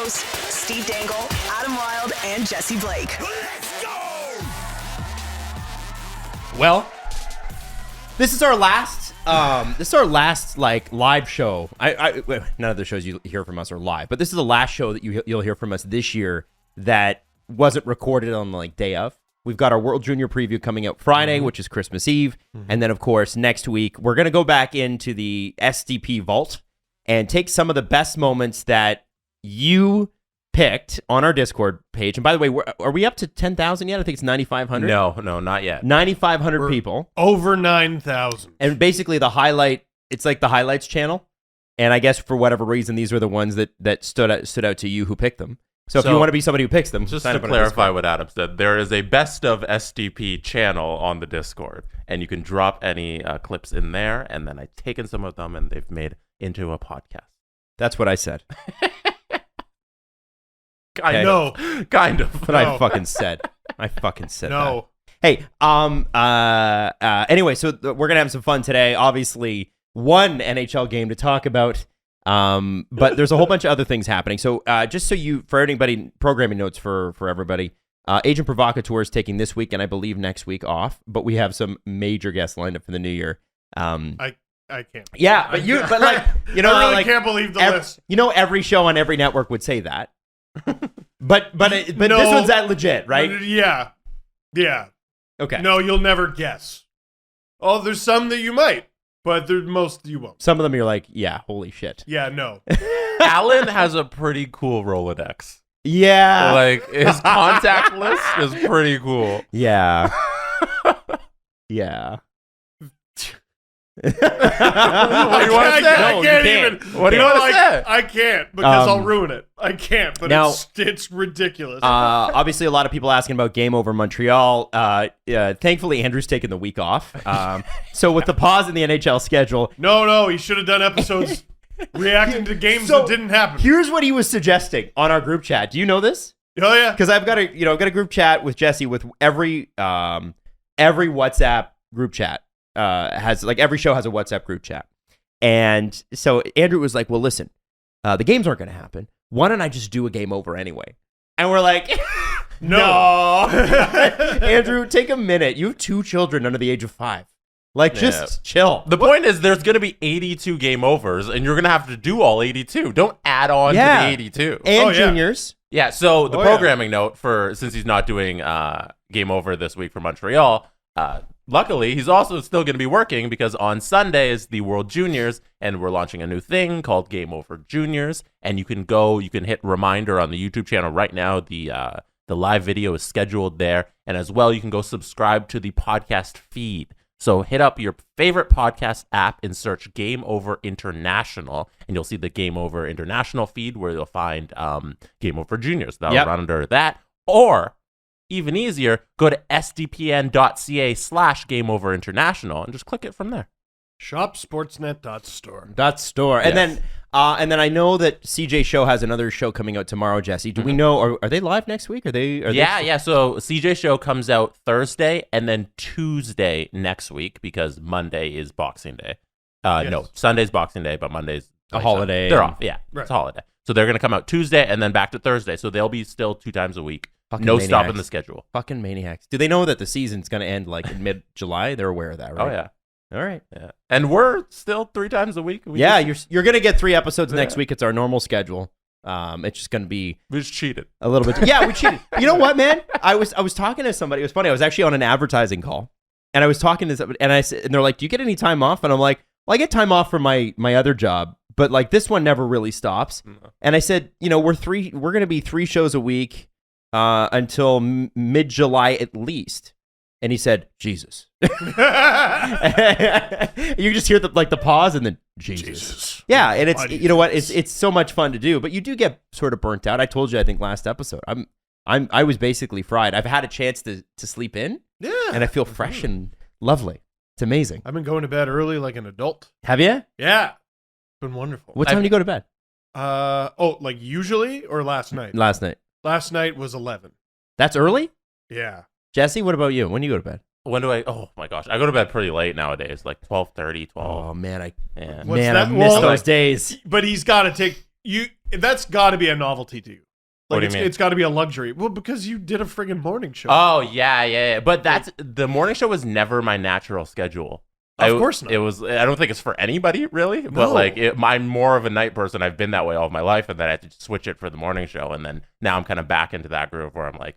hosts, Steve Dangle, Adam Wilde, and Jesse Blake. Let's go! Well, this is our last like live show. None of the shows you hear from us are live, but this is the last show that you'll hear from us this year that wasn't recorded on the day of. We've got our World Junior preview coming out Friday, which is Christmas Eve. And then, of course, next week, we're going to go back into the SDP vault and take some of the best moments that you picked on our Discord page. And by the way, are we up to 10,000 yet? I think it's 9,500. No, not yet. 9,500 people. Over 9,000. And basically the highlight, it's like the highlights channel. And I guess for whatever reason, these were the ones that stood out to you who picked them. So if you want to be somebody who picks them, just to clarify what Adam said, there is a best of SDP channel on the Discord, and you can drop any clips in there, and then I've taken some of them, and they've made into a podcast. That's what I said. Kind of. But I fucking said. No. That. Hey, anyway, so we're going to have some fun today. Obviously, one NHL game to talk about. But there's a whole bunch of other things happening. So just so for anybody, programming notes for everybody, Agent Provocateur is taking this week and I believe next week off, but we have some major guests lined up for the new year. I can't. Yeah, but I really can't believe the list. Every show on every network would say that. but this one's that legit, right? Yeah. Okay. No, you'll never guess. Oh, there's some that you might. But most you won't. Some of them you're like, yeah, holy shit. Yeah, no. Alan has a pretty cool Rolodex. Yeah. Like, his contact list is pretty cool. Yeah. Yeah. What do you want to say? I can't even. What do you want to say? I can't because I'll ruin it. I can't, but now, it's ridiculous. Obviously, a lot of people asking about Game Over Montreal. Thankfully, Andrew's taken the week off. So with the pause in the NHL schedule. No, he should have done episodes reacting to games that didn't happen. Here's what he was suggesting on our group chat. Do you know this? Oh, yeah. Because I've got a group chat with Jesse with every WhatsApp group chat. Every show has a WhatsApp group chat. And so Andrew was like, well, listen, the games aren't going to happen. Why don't I just do a game over anyway? And we're like, no. Andrew, take a minute. You have 2 children under the age of 5. Just chill. The point is there's going to be 82 game overs, and you're going to have to do all 82. Don't add on to the 82. And juniors. Yeah, so the programming note since he's not doing game over this week for Montreal, luckily, he's also still going to be working because on Sunday is the World Juniors, and we're launching a new thing called Game Over Juniors. And you can hit reminder on the YouTube channel right now. The live video is scheduled there, and as well, you can go subscribe to the podcast feed. So hit up your favorite podcast app and search Game Over International, and you'll see the Game Over International feed where you'll find Game Over Juniors. That'll run under that, or even easier, go to sdpn.ca/Game Over International and just click it from there. Shopsportsnet.store. Yes. And then I know that CJ Show has another show coming out tomorrow, Jesse. Do we know, are they live next week? Yeah. So CJ Show comes out Thursday and then Tuesday next week because Monday is Boxing Day. No, Sunday's Boxing Day, but Monday's a holiday. They're off. Yeah, right. It's a holiday. So they're going to come out Tuesday and then back to Thursday. So they'll be still 2 times a week. Fucking no maniacs. Stop in the schedule. Fucking maniacs. Do they know that the season's going to end in mid-July? They're aware of that, right? Oh, yeah. All right. Yeah. And we're still 3 times a week. You're going to get 3 episodes next week. It's our normal schedule. It's just going to be... We just cheated. A little bit. Yeah, we cheated. You know what, man? I was talking to somebody. It was funny. I was actually on an advertising call. And I was talking to somebody. And they're like, do you get any time off? And I'm like, well, I get time off from my other job. But this one never really stops. No. And I said, we're going to be 3 shows a week. Until mid-July at least. And he said, Jesus. You just hear the pause and then, Jesus. Yeah, and it's, you know what, it's so much fun to do, but you do get sort of burnt out. I told you, I think, last episode. I was basically fried. I've had a chance to sleep in. Yeah. And I feel fresh and lovely. It's amazing. I've been going to bed early like an adult. Have you? Yeah. It's been wonderful. What time do you go to bed? Usually or last night? Last night. Last night was 11. That's early? Yeah. Jesse, what about you? When do you go to bed? Oh my gosh. I go to bed pretty late nowadays, like 12:30, 12. Oh man, I miss those days. But he's got to take that's got to be a novelty to you. What do you it's, mean? It's got to be a luxury. Well, because you did a friggin' morning show. Oh, yeah. But the morning show was never my natural schedule. Of course not. It was. I don't think it's for anybody really. But No. like, I'm more of a night person. I've been that way all of my life, and then I had to switch it for the morning show. And then now I'm kind of back into that groove where I'm like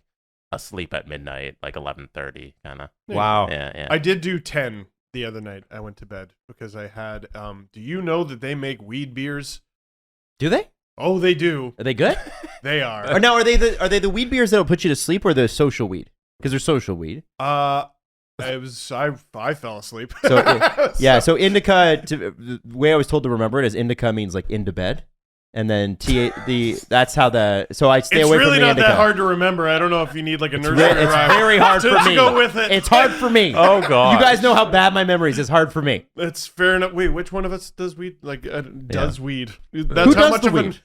asleep at midnight, like 11:30, kind of. Wow. Yeah. I did do 10 the other night. I went to bed because I had. Do you know that they make weed beers? Do they? Oh, they do. Are they good? They are. Or now, are they the weed beers that'll put you to sleep, or the social weed? Because they're social weed. It was I fell asleep. So yeah, so indica. The way I was told to remember it is indica means like into bed, and then that's how the. So I stay It's away really from the not indica. that hard to remember. I don't know if you need like a nursery It's rhyme very hard to, for to me. go with it. It's hard for me. Oh god. You guys know how bad my memory is. It's hard for me. It's fair enough. Wait, which one of us does weed? Like does weed? That's Who how does much the of weed?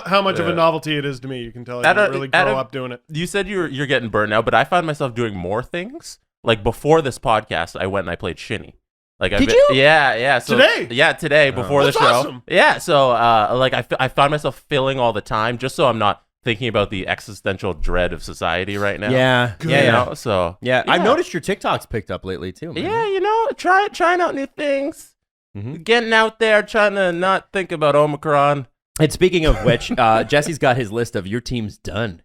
how much of a novelty it is to me. You can tell I didn't really grow up doing it. You said you're getting burned out, but I find myself doing more things. Like before this podcast, I went and I played shinny. Like Did you? Yeah. So, Today? Yeah, today before the That's show. awesome. Yeah. So like I found myself filling all the time just so I'm not thinking about the existential dread of society right now. Yeah. Good. Yeah. You Yeah. know? So Yeah. I've noticed your TikTok's picked up lately too. Man. yeah, trying out new things, Mhm. getting out there, trying to not think about Omicron. And speaking of which, Jesse's got his list of your team's done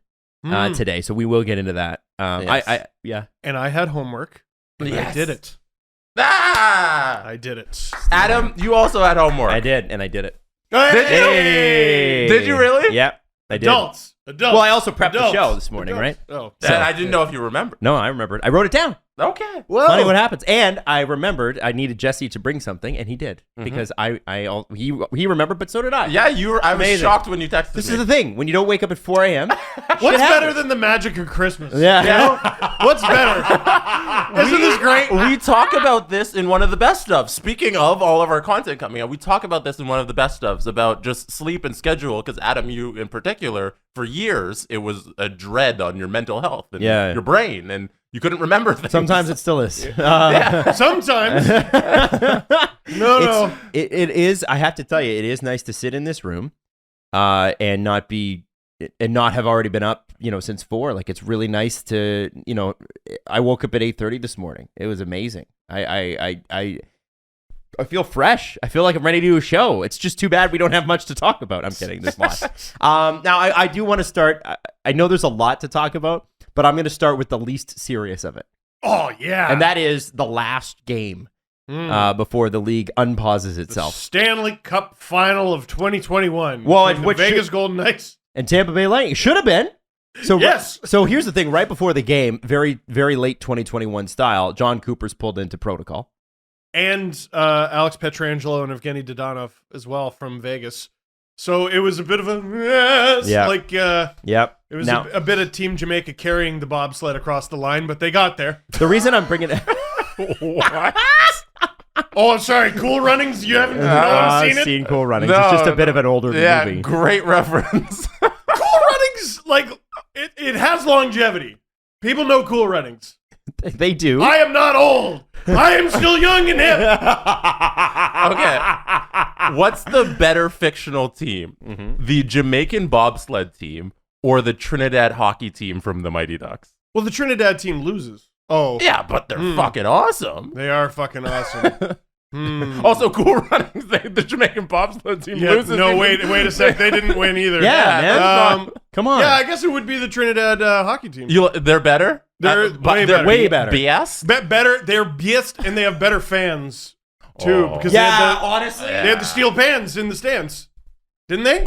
today, so we will get into that. Yes. Yeah. And I had homework. And I Yes. did it. Ah! I did it. Adam, you also had homework. I did, and I did it. Hey! Did you really? Yep, I did. Adults. Well, I also prepped Adults. the show this morning, Adults. right? Oh. And I didn't know if you remembered. No, I remembered. I wrote it down. Okay. Funny what happens. And I remembered I needed Jesse to bring something, and he did because he remembered, but so did I. Yeah, I was Amazing. shocked when you texted This me. is the thing. When you don't wake up at 4 a.m., What's better than the magic of Christmas? Yeah. You know? What's better? Isn't this great? We talk about this in one of the best ofs. Speaking of all of our content coming out, we talk about this in one of the best ofs about just sleep and schedule. Because Adam, you in particular, for years, it was a dread on your mental health and your brain, and you couldn't remember things. sometimes it still is. Sometimes. No. It is. I have to tell you, it is nice to sit in this room, and not have already been up, since 4. Like it's really nice to, I woke up at 8:30 this morning. It was amazing. I feel fresh. I feel like I'm ready to do a show. It's just too bad we don't have much to talk about. I'm kidding. There's lots. Now I do want to start. I know there's a lot to talk about, but I'm going to start with the least serious of it. Oh, yeah. And that is the last game before the league unpauses itself. Stanley Cup final of 2021. Well, between the Vegas Golden Knights And Tampa Bay Lightning. Should have been. So yes. So here's the thing. Right before the game, very, very late 2021 style, John Cooper's pulled into protocol. And Alex Pietrangelo and Evgeny Dodonov as well from Vegas. So it was a bit of a mess. Yeah. Yep. It was Now, a bit of Team Jamaica carrying the bobsled across the line, but they got there. the reason I'm bringing it... What? Oh, I'm sorry. Cool Runnings? You haven't seen it? seen Cool Runnings. It's just a bit of an older movie. Great reference. Cool Runnings, like, it has longevity. People know Cool Runnings. They do. I am not old. I am still young and hip. Okay. What's the better fictional team? The Jamaican bobsled team or the Trinidad hockey team from the Mighty Ducks? Well, the Trinidad team loses. Oh. Yeah, but they're fucking awesome. They are fucking awesome. Also, Cool Runnings, the Jamaican bobsled team loses. No, wait a sec. They didn't win either. Yeah, man. Come on. Yeah, I guess it would be the Trinidad hockey team. They're better? They're way better. Way better. BS? Better. They're biased, and they have better fans, too. Oh. Because honestly. they had the steel pans in the stands. Didn't they?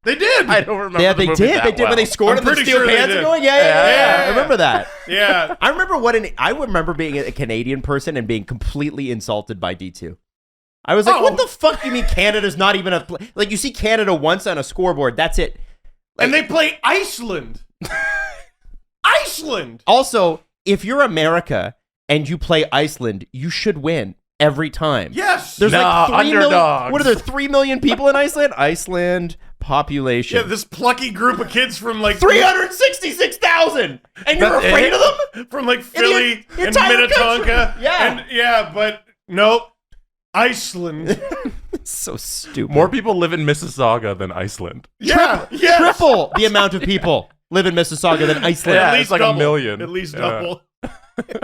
They did. I don't remember. Yeah, the they movie did. that They did when I'm they scored and the pretty steel sure they pans are did. going. Yeah. I remember that. Yeah. I remember being a Canadian person and being completely insulted by D2. I was like, what the fuck do you mean Canada's not even a... Like, you see Canada once on a scoreboard, that's it. Like, And they play Iceland. Iceland. also, if you're America and you play Iceland, you should win every time. Yes. There's like 3 million... underdogs. What are there, 3 million people in Iceland? Iceland population. Yeah, this plucky group of kids from like 366,000! And you're That's afraid it? of them? from like Philly the and entire Minnetonka. country. Yeah. And but nope. Iceland. So stupid. More people live in Mississauga than Iceland. Yeah, Triple the amount of people live in Mississauga than Iceland. Yeah, At it's least like double. a million. At least Yeah. double.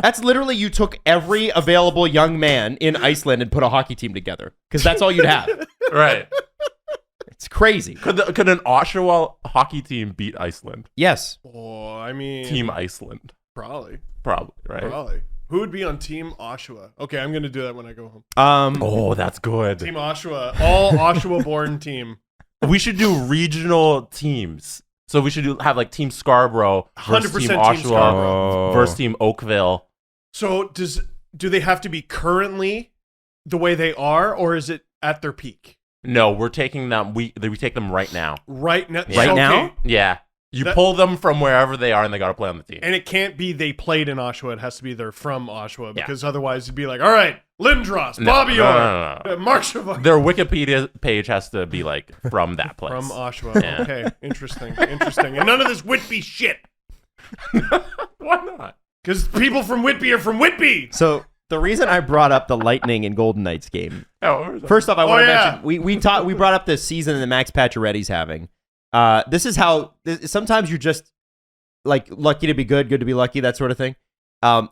That's literally you took every available young man in Iceland and put a hockey team together because that's all you'd have. Right. It's crazy. Could an Oshawa hockey team beat Iceland? Yes. Oh, I mean, Team Iceland. probably. Right? Probably. Who would be on Team Oshawa? Okay, I'm gonna do that when I go home. Oh, that's good. Team Oshawa, all Oshawa-born team. We should do regional teams. So we should have like Team Scarborough versus 100% Team Team Oshawa Scarborough. versus Team Oakville. So do they have to be currently the way they are, or is it at their peak? No, we're taking them. We take them right now. Right now. Right now? Yeah, you That- pull them from wherever they are, and they got to play on the team. And it can't be they played in Oshawa. It has to be they're from Oshawa, because otherwise it'd be like, all right, Lindros, Bobby Orr, no. Mark Chavon. Their Wikipedia page has to be like from that place. From Oshawa. Yeah. Okay, interesting. And none of this Whitby shit. Why not? Because people from Whitby are from Whitby. So the reason I brought up the Lightning and Golden Knights game, Oh, first off, I want to yeah. mention we brought up the season that Max Pacioretty's having. This is how sometimes you're just like lucky to be good to be lucky, that sort of thing.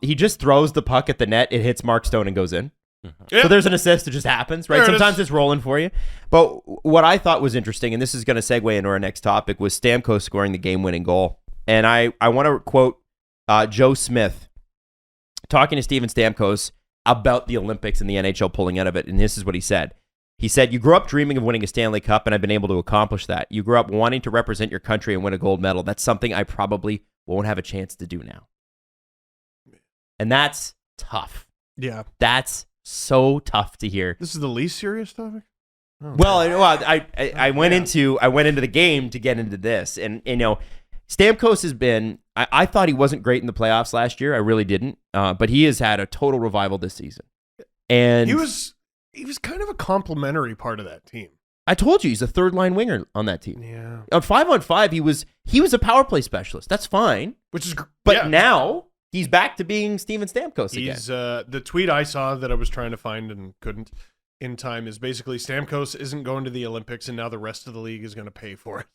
He just throws the puck at the net, it hits Mark Stone and goes in. Yeah. So there's an assist, it just happens, right? There it Sometimes is. it's rolling for you. But what I thought was interesting, and this is going to segue into our next topic, was Stamkos scoring the game-winning goal. And I want to quote Joe Smith talking to Steven Stamkos about the Olympics and the NHL pulling out of it, and this is what he said. He said, "You grew up dreaming of winning a Stanley Cup, and I've been able to accomplish that. You grew up wanting to represent your country and win a gold medal. That's something I probably won't have a chance to do now." And that's tough. Yeah. That's so tough to hear. This is the least serious topic? Oh, Well, I went into the game to get into this, and Stamkos has been. I thought he wasn't great in the playoffs last year. I really didn't, but he has had a total revival this season. And he was kind of a complimentary part of that team. I told you he's a third line winger on that team. Yeah. On 5-on-5, he was a power play specialist. That's fine, Which is but now he's back to being Steven Stamkos again. he's the tweet I saw that I was trying to find and couldn't in time is basically Stamkos isn't going to the Olympics and now the rest of the league is going to pay for it.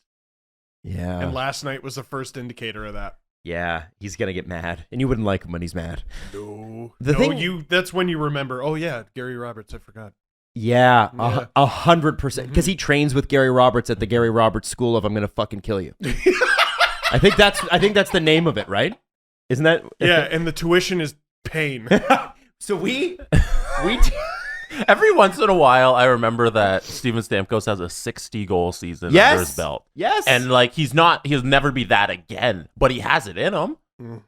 Yeah, And last night was the first indicator of that. yeah, he's gonna get mad, and you wouldn't like him when he's mad. No. The thing- That's when you remember, oh yeah, Gary Roberts, I forgot. Yeah, Yeah. 100%. Because he trains with Gary Roberts at the Gary Roberts School of I'm gonna fucking kill you. I think that's the name of it, right? Isn't that? Yeah, and the tuition is pain. So we Every once in a while, I remember that Steven Stamkos has a 60-goal season Yes. under his belt. yes, And like he'll never be that again, but he has it in him.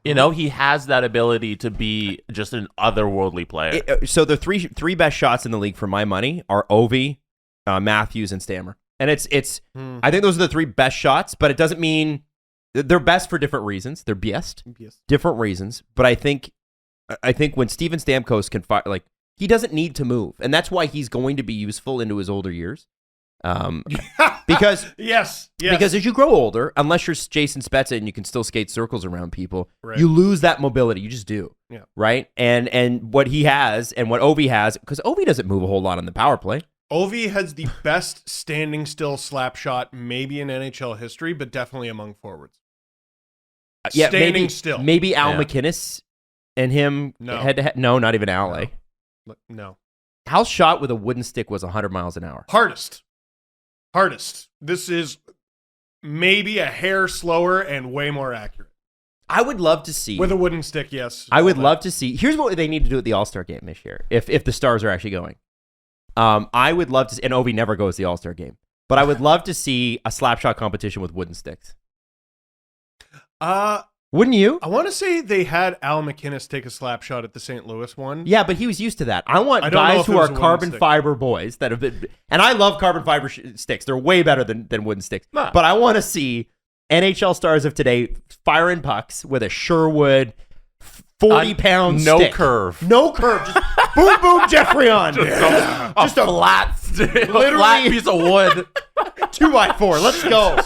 He has that ability to be just an otherworldly player. so the three best shots in the league for my money are Ovi, Matthews, and Stammer, and it's I think those are the three best shots, but it doesn't mean they're best for different reasons. They're best, Yes. different reasons. But I think when Steven Stamkos can fire, like he doesn't need to move, and that's why he's going to be useful into his older years. Because Yes. because as you grow older, unless you're Jason Spezza and you can still skate circles around people, Right. you lose that mobility. You just do. Yeah. Right. And what he has and what Ovi has, because Ovi doesn't move a whole lot on the power play. Ovi has the best standing still slap shot maybe in NHL history, but definitely among forwards. Yeah, Standing still. Maybe Al Yeah. McInnes and him No. head to head. No, not even Al. No. No. Hal's shot with a wooden stick was 100 miles an hour. Hardest. This is maybe a hair slower and way more accurate. I would love to see. With a wooden stick, yes. I would All that. love to see. Here's what they need to do at the AllStar Game this year, if the Stars are actually going. I would love to see, and Ovi never goes to the AllStar Game, but I would love to see a slap shot competition with wooden sticks. Wouldn't you? I want to say they had Al McInnes take a slap shot at the St. Louis one. Yeah, but he was used to that. I want I don't know guys if who it was are a wooden carbon stick. fiber boys that have been, and I love carbon fiber sticks. They're way better than wooden sticks. Nah. But I want to see NHL stars of today firing pucks with a Sherwood 40-pound no stick. curve. No curve. Just boom, boom, Jeffrey on. Just a flat, Literally- flat piece of wood. 2x4. Let's go.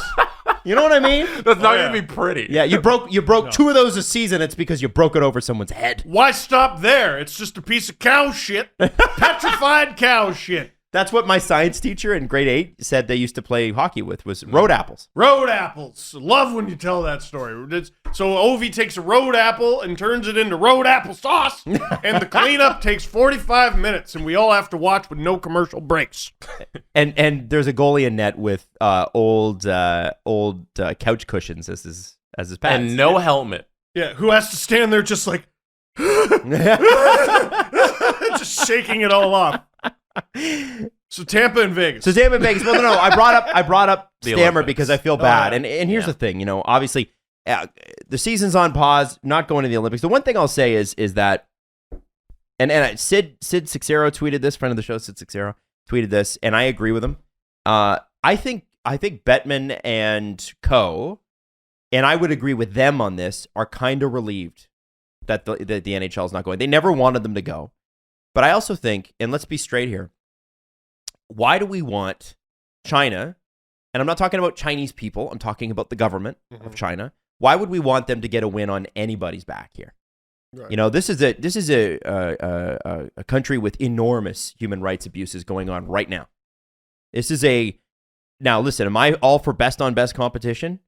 You know what I mean? That's not yeah. gonna be pretty. Yeah, you broke two of those a season. It's because you broke it over someone's head. Why stop there? It's just a piece of cow shit. Petrified cow shit. That's what my science teacher in grade 8 said they used to play hockey with was road apples. Road apples. Love when you tell that story. So Ovi takes a road apple and turns it into road apple sauce, and the cleanup takes 45 minutes, and we all have to watch with no commercial breaks. And there's a goalie in net with old couch cushions as his pads. And no helmet. Yeah, who has to stand there just like just shaking it all off. So Tampa and Vegas. Well, no. I brought up The Stammer Olympics. because I feel bad. yeah. And here's the thing, obviously the season's on pause, not going to the Olympics. The one thing I'll say is that, and Sid Sixero tweeted this, friend of the show, Sid Sixero tweeted this, and I agree with him. I think Bettman and co, and I would agree with them on this, are kind of relieved that the NHL is not going. They never wanted them to go. But I also think, and let's be straight here, why do we want China, and I'm not talking about Chinese people, I'm talking about the government of China, why would we want them to get a win on anybody's back here? Right. This is a country with enormous human rights abuses going on right now. Now listen, am I all for best on best competition?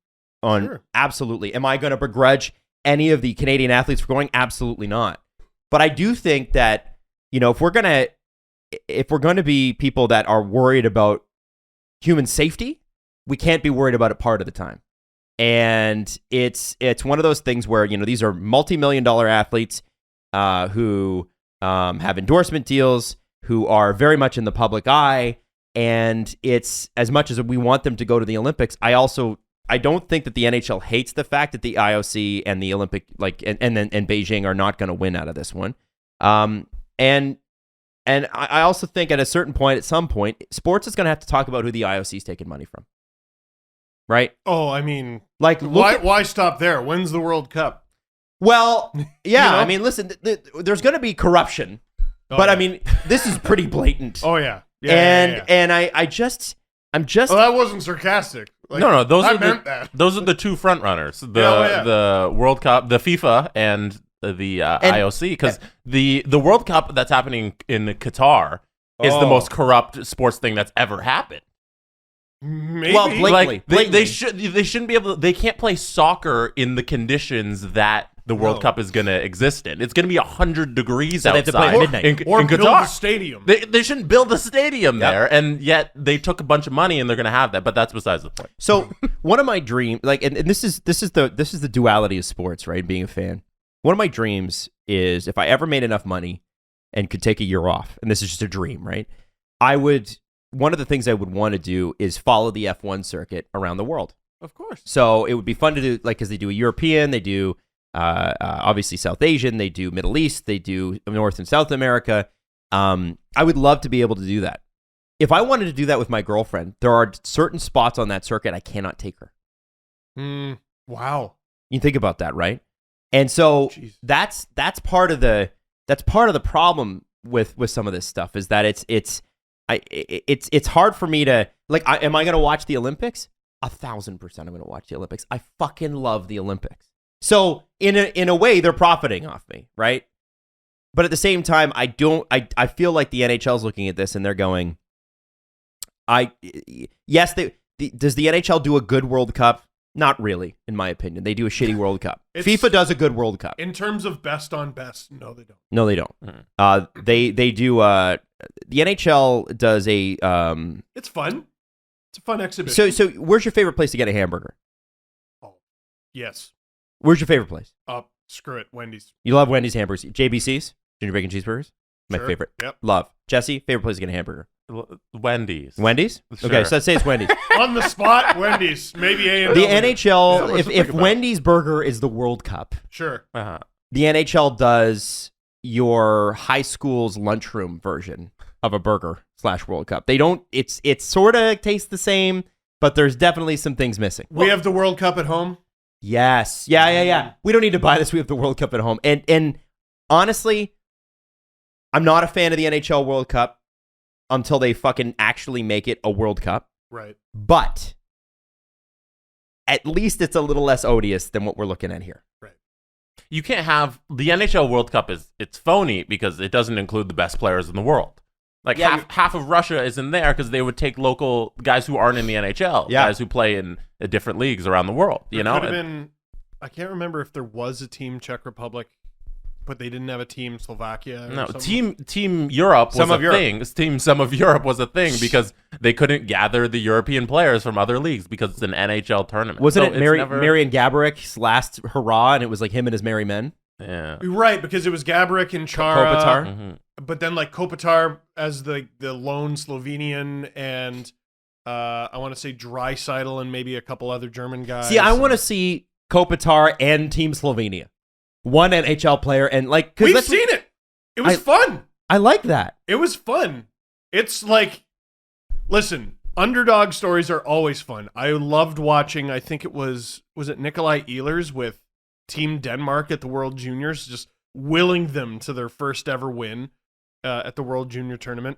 Sure. Absolutely. Am I going to begrudge any of the Canadian athletes for going? Absolutely not. But I do think that, if we're going to be people that are worried about human safety, we can't be worried about it part of the time. And it's one of those things where, these are multi-million-dollar athletes who have endorsement deals, who are very much in the public eye. And it's, as much as we want them to go to the Olympics, I don't think that the NHL hates the fact that the IOC and the Olympic, and Beijing are not going to win out of this one. And I also think at some point, sports is going to have to talk about who the IOC is taking money from. Right? Oh, I mean, why stop there? When's the World Cup? Well, yeah. I mean, listen, there's going to be corruption, but I mean, this is pretty blatant. Oh yeah. And I'm just. Well, that wasn't sarcastic. No, those I are meant that. Those are the two front runners, the World Cup, the FIFA, and the IOC, because the World Cup that's happening in Qatar is the most corrupt sports thing that's ever happened. Maybe. Well, blatantly. They shouldn't be able to, they can't play soccer in the conditions that the World Cup is going to exist in. It's going to be 100 degrees outside. They have to play at midnight. In Or build Qatar. a stadium. They shouldn't build a stadium there, and yet they took a bunch of money and they're going to have that. But that's besides the point. So one of my dreams, and this is the duality of sports, right? Being a fan. One of my dreams is if I ever made enough money and could take a year off, and this is just a dream, right? One of the things I would want to do is follow the F1 circuit around the world. Of course. So it would be fun to do, because they do a European, they do obviously South Asian, they do Middle East, they do North and South America. I would love to be able to do that. If I wanted to do that with my girlfriend, there are certain spots on that circuit I cannot take her. Wow. You think about that, right? And so that's part of the problem with some of this stuff, is that it's hard for me to, am I going to watch the Olympics? 1,000% I'm going to watch the Olympics. I fucking love the Olympics. So in a way, they're profiting off me, right? But at the same time, I feel like the NHL is looking at this and they're going, does the NHL do a good World Cup? Not really, in my opinion. They do a shitty World Cup. FIFA does a good World Cup. In terms of best on best, no, they don't. No, they don't. Mm-hmm. They do. The NHL does a. It's fun. It's a fun exhibition. So where's your favorite place to get a hamburger? Oh, yes. Where's your favorite place? Screw it, Wendy's. You love Wendy's hamburgers. JBC's, Junior Bacon Cheeseburgers. My favorite. Yep. Love. Jesse, favorite place to get a hamburger? Wendy's. Wendy's? Sure. Okay, so let's say it's Wendy's. On the spot, Wendy's. Maybe A&W. The NHL, Yeah, if Wendy's burger is the World Cup, sure. Uh-huh. the NHL does your high school's lunchroom version of a burger / World Cup. They don't, it sort of tastes the same, but there's definitely some things missing. We have the World Cup at home. Yes. Yeah. We don't need to buy this. We have the World Cup at home. And honestly, I'm not a fan of the NHL World Cup until they fucking actually make it a World Cup. Right. But at least it's a little less odious than what we're looking at here. Right. You can't have the NHL World Cup it's phony because it doesn't include the best players in the world. Like half of Russia isn't there because they would take local guys who aren't in the NHL, guys who play in different leagues around the world. You know, could have been. I can't remember if there was a team Czech Republic, but they didn't have a team Slovakia. No, or Team Europe was a thing. Some of Europe was a thing because they couldn't gather the European players from other leagues because it's an NHL tournament. Wasn't it Marian Gabourik's last hurrah, and it was like him and his merry men? Yeah, right, because it was Gaborik and Chara, Kopitar. But then like Kopitar as the lone Slovenian, and I want to say Draisaitl and maybe a couple other German guys. See, I want to see Kopitar and Team Slovenia, one NHL player, and like we've seen it. It was fun. I like that. It was fun. It's like, listen, underdog stories are always fun. I loved watching. I think it was it Nikolai Ehlers with Team Denmark at the World Juniors, just willing them to their first ever win at the World Junior Tournament.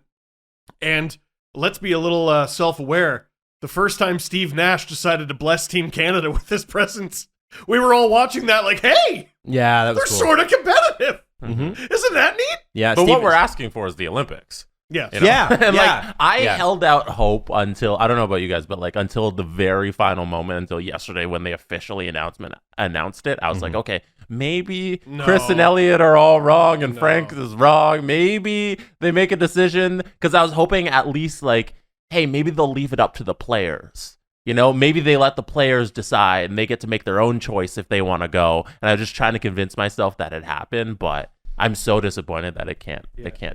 And let's be a little self-aware. The first time Steve Nash decided to bless Team Canada with his presence, we were all watching that like, hey, yeah, that was they're cool. sort of competitive. Mm-hmm. Isn't that neat? Yeah, but what we're asking for is the Olympics. Yeah. You know? And yeah. I held out hope until, I don't know about you guys, but like until the very final moment, until yesterday when they officially announced it, I was like, okay, maybe Chris and Elliott are all wrong and Frank is wrong. Maybe they make a decision, because I was hoping at least like, hey, maybe they'll leave it up to the players. You know, maybe they let the players decide and they get to make their own choice if they want to go. And I was just trying to convince myself that it happened, but I'm so disappointed that it can't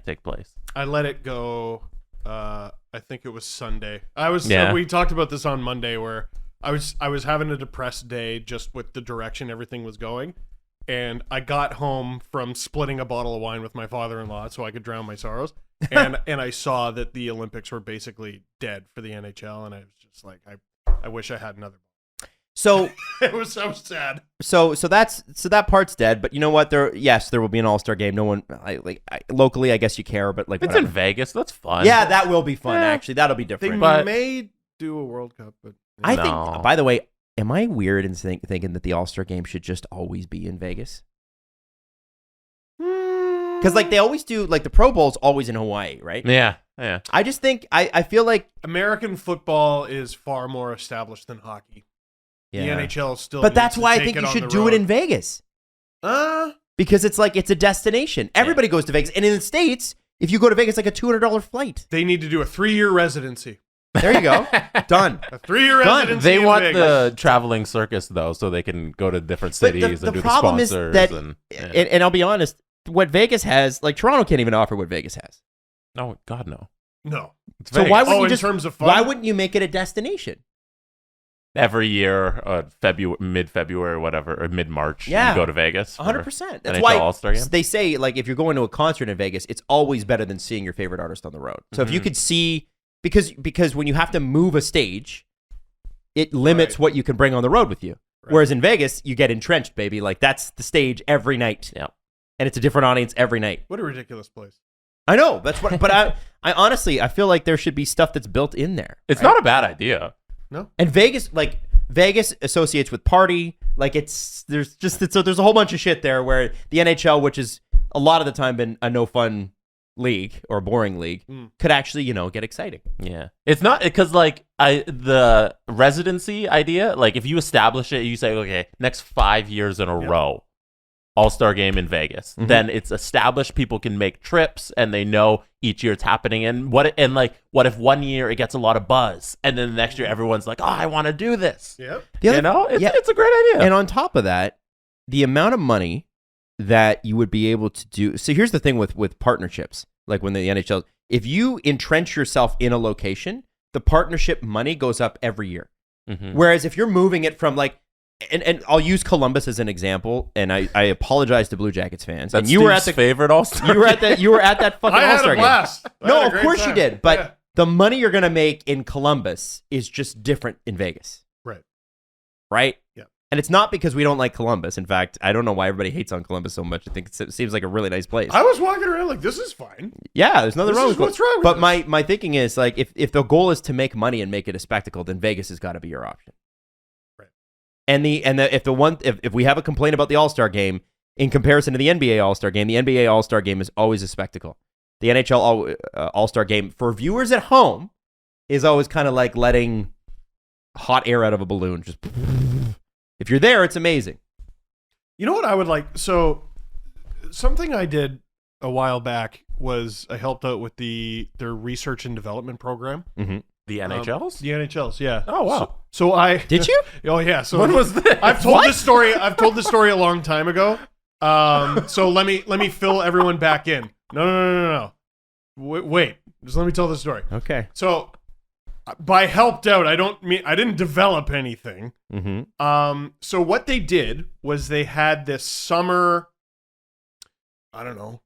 take place. I let it go. I think it was Sunday. We talked about this on Monday, where I was having a depressed day just with the direction everything was going, and I got home from splitting a bottle of wine with my father-in-law so I could drown my sorrows, and I saw that the Olympics were basically dead for the NHL, and I was just like, I wish I had another. So it was so sad. So that part's dead. But you know what? There will be an All-Star game. No one locally, I guess you care, but like it's in Vegas. That's fun. Yeah, that will be fun. Actually, that'll be different. They may do a World Cup, but I think. By the way, am I weird in thinking that the All-Star game should just always be in Vegas? Because like they always do, like the Pro Bowl's always in Hawaii, right? Yeah. I just think I feel like American football is far more established than hockey. The NHL still, but that's why I think you should do it in Vegas. Because it's like it's a destination. Everybody goes to Vegas, and in the States, if you go to Vegas, like a $200 flight. They need to do a 3-year residency. There you go. Done. A 3-year residency. They want Vegas. the traveling circus though, so they can go to different cities and do the sponsors. Is that, and I'll be honest, what Vegas has, like Toronto can't even offer what Vegas has. No, God, no. No. So why wouldn't you in terms of fun? Why wouldn't you make it a destination? Every year, mid-February or whatever, or mid-March, you go to Vegas. 100%. That's NHL why All-Star Game. They say, like, if you're going to a concert in Vegas, it's always better than seeing your favorite artist on the road. So if you could see, because when you have to move a stage, it limits what you can bring on the road with you. Right. Whereas in Vegas, you get entrenched, baby. Like, that's the stage every night. Yeah. And it's a different audience every night. What a ridiculous place. I know. That's what. But I honestly, I feel like there should be stuff that's built in there. It's not a bad idea. No. And Vegas associates with party. Like there's a whole bunch of shit there where the NHL, which is a lot of the time been a no fun league or a boring league, could actually, get exciting. Yeah. It's not because like the residency idea, like if you establish it, you say, okay, next 5 years in a row, All-Star Game in Vegas. Then it's established. People can make trips, and they know each year it's happening. And what if 1 year it gets a lot of buzz, and then the next year everyone's like, "Oh, I want to do this." Yep. It's a great idea. And on top of that, the amount of money that you would be able to do. So here's the thing with partnerships, like when the NHL, if you entrench yourself in a location, the partnership money goes up every year. Whereas if you're moving it from like. And I'll use Columbus as an example, and I apologize to Blue Jackets fans. That's and you were at the favorite All-Star. You were at that fucking All-Star game. I had No, a of great course time. you did. But the money you're gonna make in Columbus is just different in Vegas. Right? Yeah. And it's not because we don't like Columbus. In fact, I don't know why everybody hates on Columbus so much. I think it seems like a really nice place. I was walking around like, this is fine. Yeah, there's nothing wrong with what's wrong with But this? my thinking is like if the goal is to make money and make it a spectacle, then Vegas has got to be your option. And if we have a complaint about the All-Star game in comparison to the NBA All-Star game, the NBA All-Star game is always a spectacle. the NHL All-Star Game for viewers at home is always kind of like letting hot air out of a balloon. Just if you're there, it's amazing. You know what I would like? So something I did a while back was I helped out with their research and development program. Mm-hmm. The NHLs? The NHLs, yeah. Oh, wow. So I Did you? Oh yeah. So When was this? I've told this story. I've told this story a long time ago. So let me fill everyone back in. No. Wait. Just let me tell the story. Okay. So by helped out, I didn't develop anything. Mm-hmm. So what they did was they had this summer,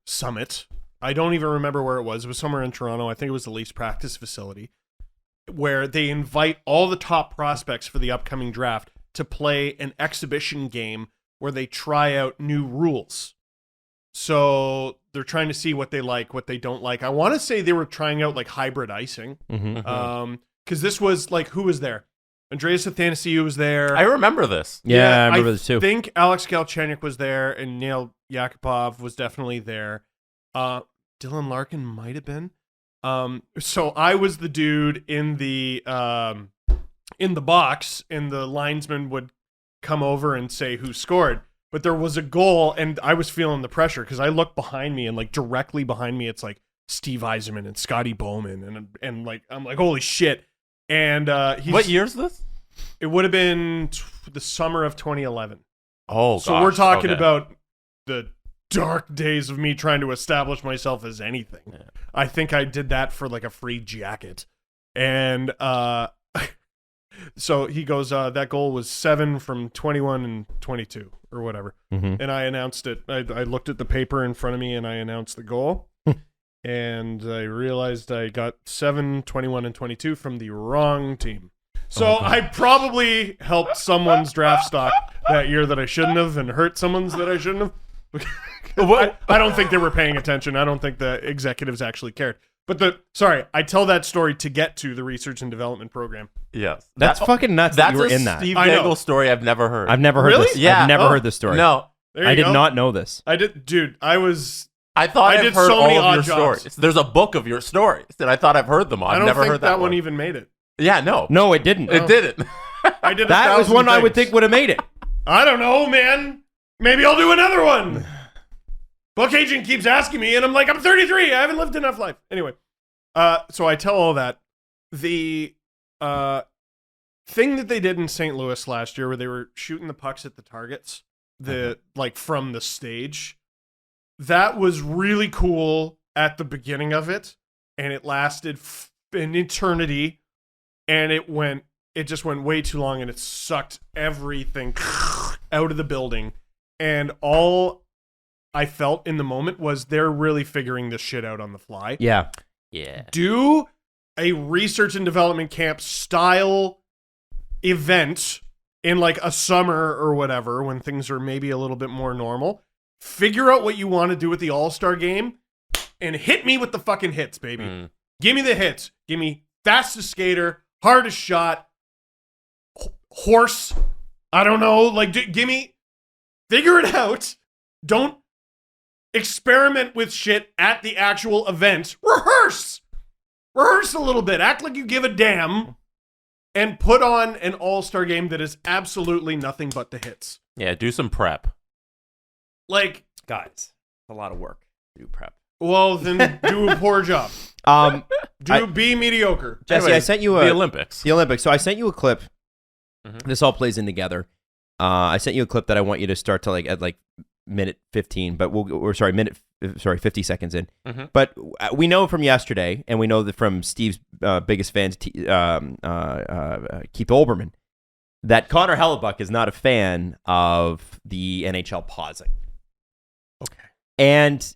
summit. I don't even remember where it was. It was somewhere in Toronto. I think it was the Leafs practice facility, where they invite all the top prospects for the upcoming draft to play an exhibition game where they try out new rules. So they're trying to see what they like, what they don't like. I want to say they were trying out like hybrid icing. Mm-hmm. Because this was like, who was there? Andreas Athanasiou was there. I remember this. Yeah, I remember this too. I think Alex Galchenyuk was there, and Neil Yakupov was definitely there. Dylan Larkin might have been. So I was the dude in the box, and the linesman would come over and say who scored. But there was a goal, and I was feeling the pressure because I looked behind me, and like directly behind me, it's like Steve Yzerman and Scotty Bowman, and like I'm like, holy shit. And What year is this? It would have been the summer of 2011. Oh, so we're talking about the dark days of me trying to establish myself as anything. Yeah. I think I did that for like a free jacket. And so he goes, that goal was 7 from 21 and 22 or whatever. Mm-hmm. And I announced it. I looked at the paper in front of me and I announced the goal. And I realized I got 7, 21, and 22 from the wrong team. So I probably helped someone's draft stock that year that I shouldn't have, and hurt someone's that I shouldn't have. I don't think they were paying attention. I don't think the executives actually cared. But I tell that story to get to the research and development program. Yes. That's fucking nuts that you were in that. Steve I know. Dangle story I've never heard. I've never heard Really? this. Yeah. I've never heard this story. No. There you I did go. not know this. I did, dude. I thought I I've did heard so many all of your odd jobs. stories. There's a book of your stories, and I thought I've heard them all. I I've don't never think heard that one even made it. Yeah, no. No, it didn't. It didn't. I did. That was 1,000 one I would things. think would have made it. I don't know, man. Maybe I'll do another one. Book agent keeps asking me, and I'm like, I'm 33. I haven't lived enough life. Anyway, so I tell all that. The thing that they did in St. Louis last year, where they were shooting the pucks at the targets, like from the stage, that was really cool at the beginning of it, and it lasted an eternity, and it just went way too long, and it sucked everything out of the building. And all I felt in the moment was they're really figuring this shit out on the fly. Yeah. Yeah. Do a research and development camp style event in like a summer or whatever when things are maybe a little bit more normal. Figure out what you want to do with the All-Star Game and hit me with the fucking hits, baby. Give me the hits. Give me fastest skater, hardest shot, horse. I don't know. Like, give me, figure it out. Don't experiment with shit at the actual event. Rehearse a little bit. Act like you give a damn, and put on an All-Star Game that is absolutely nothing but the hits. Yeah, do some prep. Like, Guys, a lot of work. Do prep. well, then do a poor job. Be mediocre. Jesse, Anyways, I sent you the Olympics. The Olympics. So I sent you a clip. Mhm. This all plays in together. I sent you a clip that I want you to start to at minute 15, but minute 50 seconds in. Mhm. But we know from yesterday, and we know that from Steve's biggest fans, Keith Olbermann, that Connor Hellebuck is not a fan of the NHL pausing. Okay. And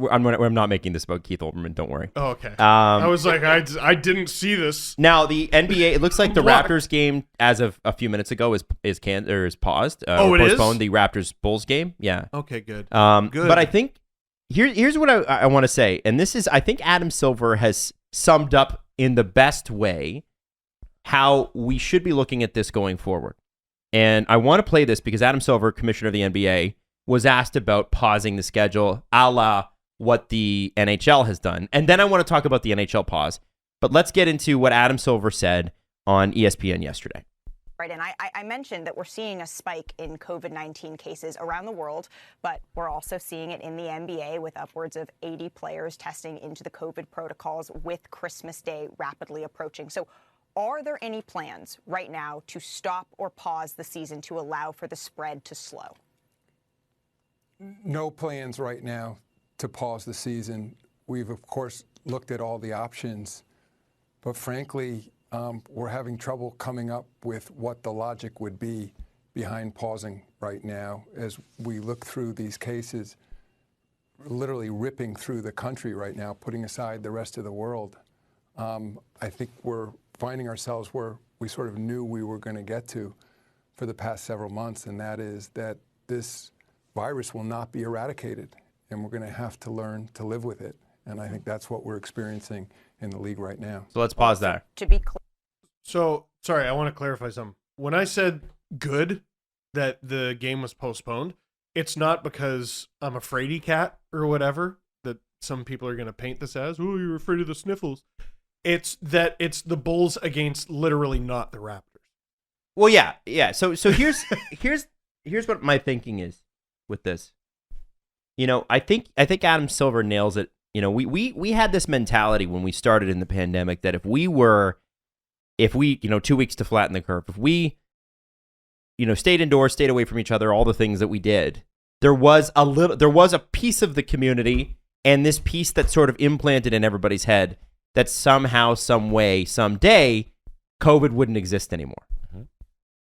I'm not making this about Keith Olbermann. Don't worry. Oh, okay. I was like, I didn't see this. Now the NBA, it looks like the What? Raptors game, as of a few minutes ago, is paused. Oh, it is? Postponed. The Raptors Bulls game. Yeah. Okay, good. Good. But I think here's what I want to say, and this is, I think Adam Silver has summed up in the best way how we should be looking at this going forward. And I want to play this because Adam Silver, commissioner of the NBA, was asked about pausing the schedule, a la what the NHL has done. And then I want to talk about the NHL pause. But let's get into what Adam Silver said on ESPN yesterday. Right, and I mentioned that we're seeing a spike in COVID-19 cases around the world, but we're also seeing it in the NBA with upwards of 80 players testing into the COVID protocols with Christmas Day rapidly approaching. So are there any plans right now to stop or pause the season to allow for the spread to slow? No plans right now to pause the season. We've, of course, looked at all the options, but frankly, we're having trouble coming up with what the logic would be behind pausing right now as we look through these cases, literally ripping through the country right now, putting aside the rest of the world. I think we're finding ourselves where we sort of knew we were going to get to for the past several months, and that is that this virus will not be eradicated, and we're going to have to learn to live with it. And I think that's what we're experiencing in the league right now. So let's pause there. To be clear. So, sorry, I want to clarify something. When I said good that the game was postponed, it's not because I'm a fraidy cat or whatever that some people are going to paint this as. Oh, you're afraid of the sniffles. It's that it's the Bulls against literally not the Raptors. Well, yeah. So here's here's what my thinking is with this. You know, I think Adam Silver nails it. You know, we had this mentality when we started in the pandemic that if we, 2 weeks to flatten the curve, if we, stayed indoors, stayed away from each other, all the things that we did, there was a piece of the community and this piece that sort of implanted in everybody's head that somehow, some way, someday, COVID wouldn't exist anymore. Mm-hmm.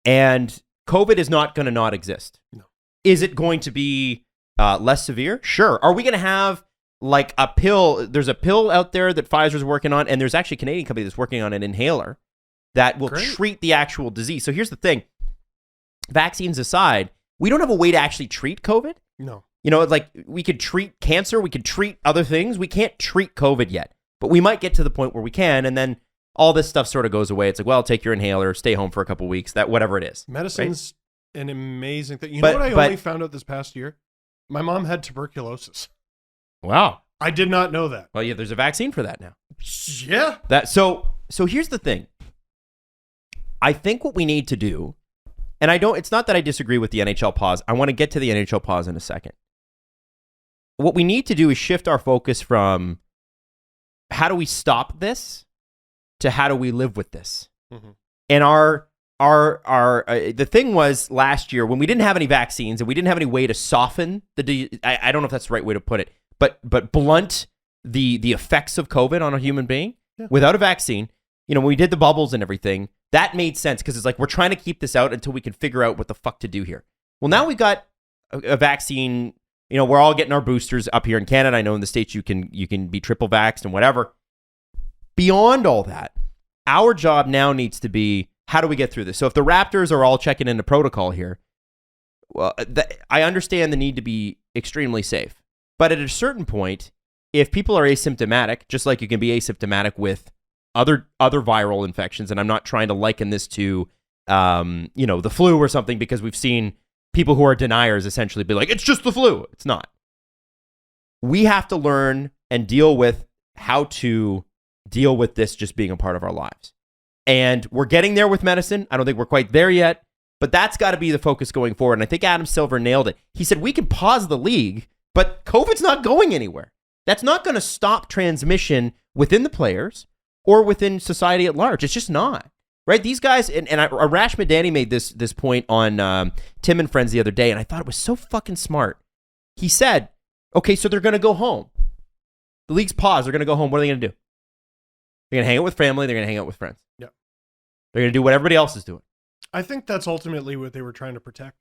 And COVID is not going to not exist. No. Is it going to be less severe? Sure. Are we going to have like a pill? There's a pill out there that Pfizer's working on, and there's actually a Canadian company that's working on an inhaler that will treat the actual disease. So here's the thing. Vaccines aside, we don't have a way to actually treat COVID. No. Like we could treat cancer, we could treat other things. We can't treat COVID yet, but we might get to the point where we can, and then all this stuff sort of goes away. It's like, well, take your inhaler, stay home for a couple of weeks, that whatever it is. Medicine's an amazing thing. You know what I only found out this past year? My mom had tuberculosis. Wow. I did not know that. Well, yeah, there's a vaccine for that now. Yeah. So here's the thing. I think what we need to do, and it's not that I disagree with the NHL pause. I want to get to the NHL pause in a second. What we need to do is shift our focus from how do we stop this to how do we live with this. Mm-hmm. And the thing was last year when we didn't have any vaccines and we didn't have any way to soften I don't know if that's the right way to put it, but blunt the effects of COVID on a human being without a vaccine. When we did the bubbles and everything, that made sense because it's like we're trying to keep this out until we can figure out what the fuck to do here. Well, now we got a vaccine. We're all getting our boosters up here in Canada. I know in the States you can be triple vaxxed and whatever. Beyond all that, our job now needs to be how do we get through this? So if the Raptors are all checking into protocol here, well, I understand the need to be extremely safe. But at a certain point, if people are asymptomatic, just like you can be asymptomatic with other viral infections, and I'm not trying to liken this to, the flu or something, because we've seen people who are deniers essentially be like, it's just the flu. It's not. We have to learn and deal with how to deal with this just being a part of our lives. And we're getting there with medicine. I don't think we're quite there yet, but that's got to be the focus going forward. And I think Adam Silver nailed it. He said, we can pause the league, but COVID's not going anywhere. That's not going to stop transmission within the players or within society at large. It's just not. Right? These guys, and Arash Madani made this point on Tim and Friends the other day, and I thought it was so fucking smart. He said, okay, so they're going to go home. The league's paused. They're going to go home. What are they going to do? They're going to hang out with family. They're going to hang out with friends. Yeah. They're going to do what everybody else is doing. I think that's ultimately what they were trying to protect,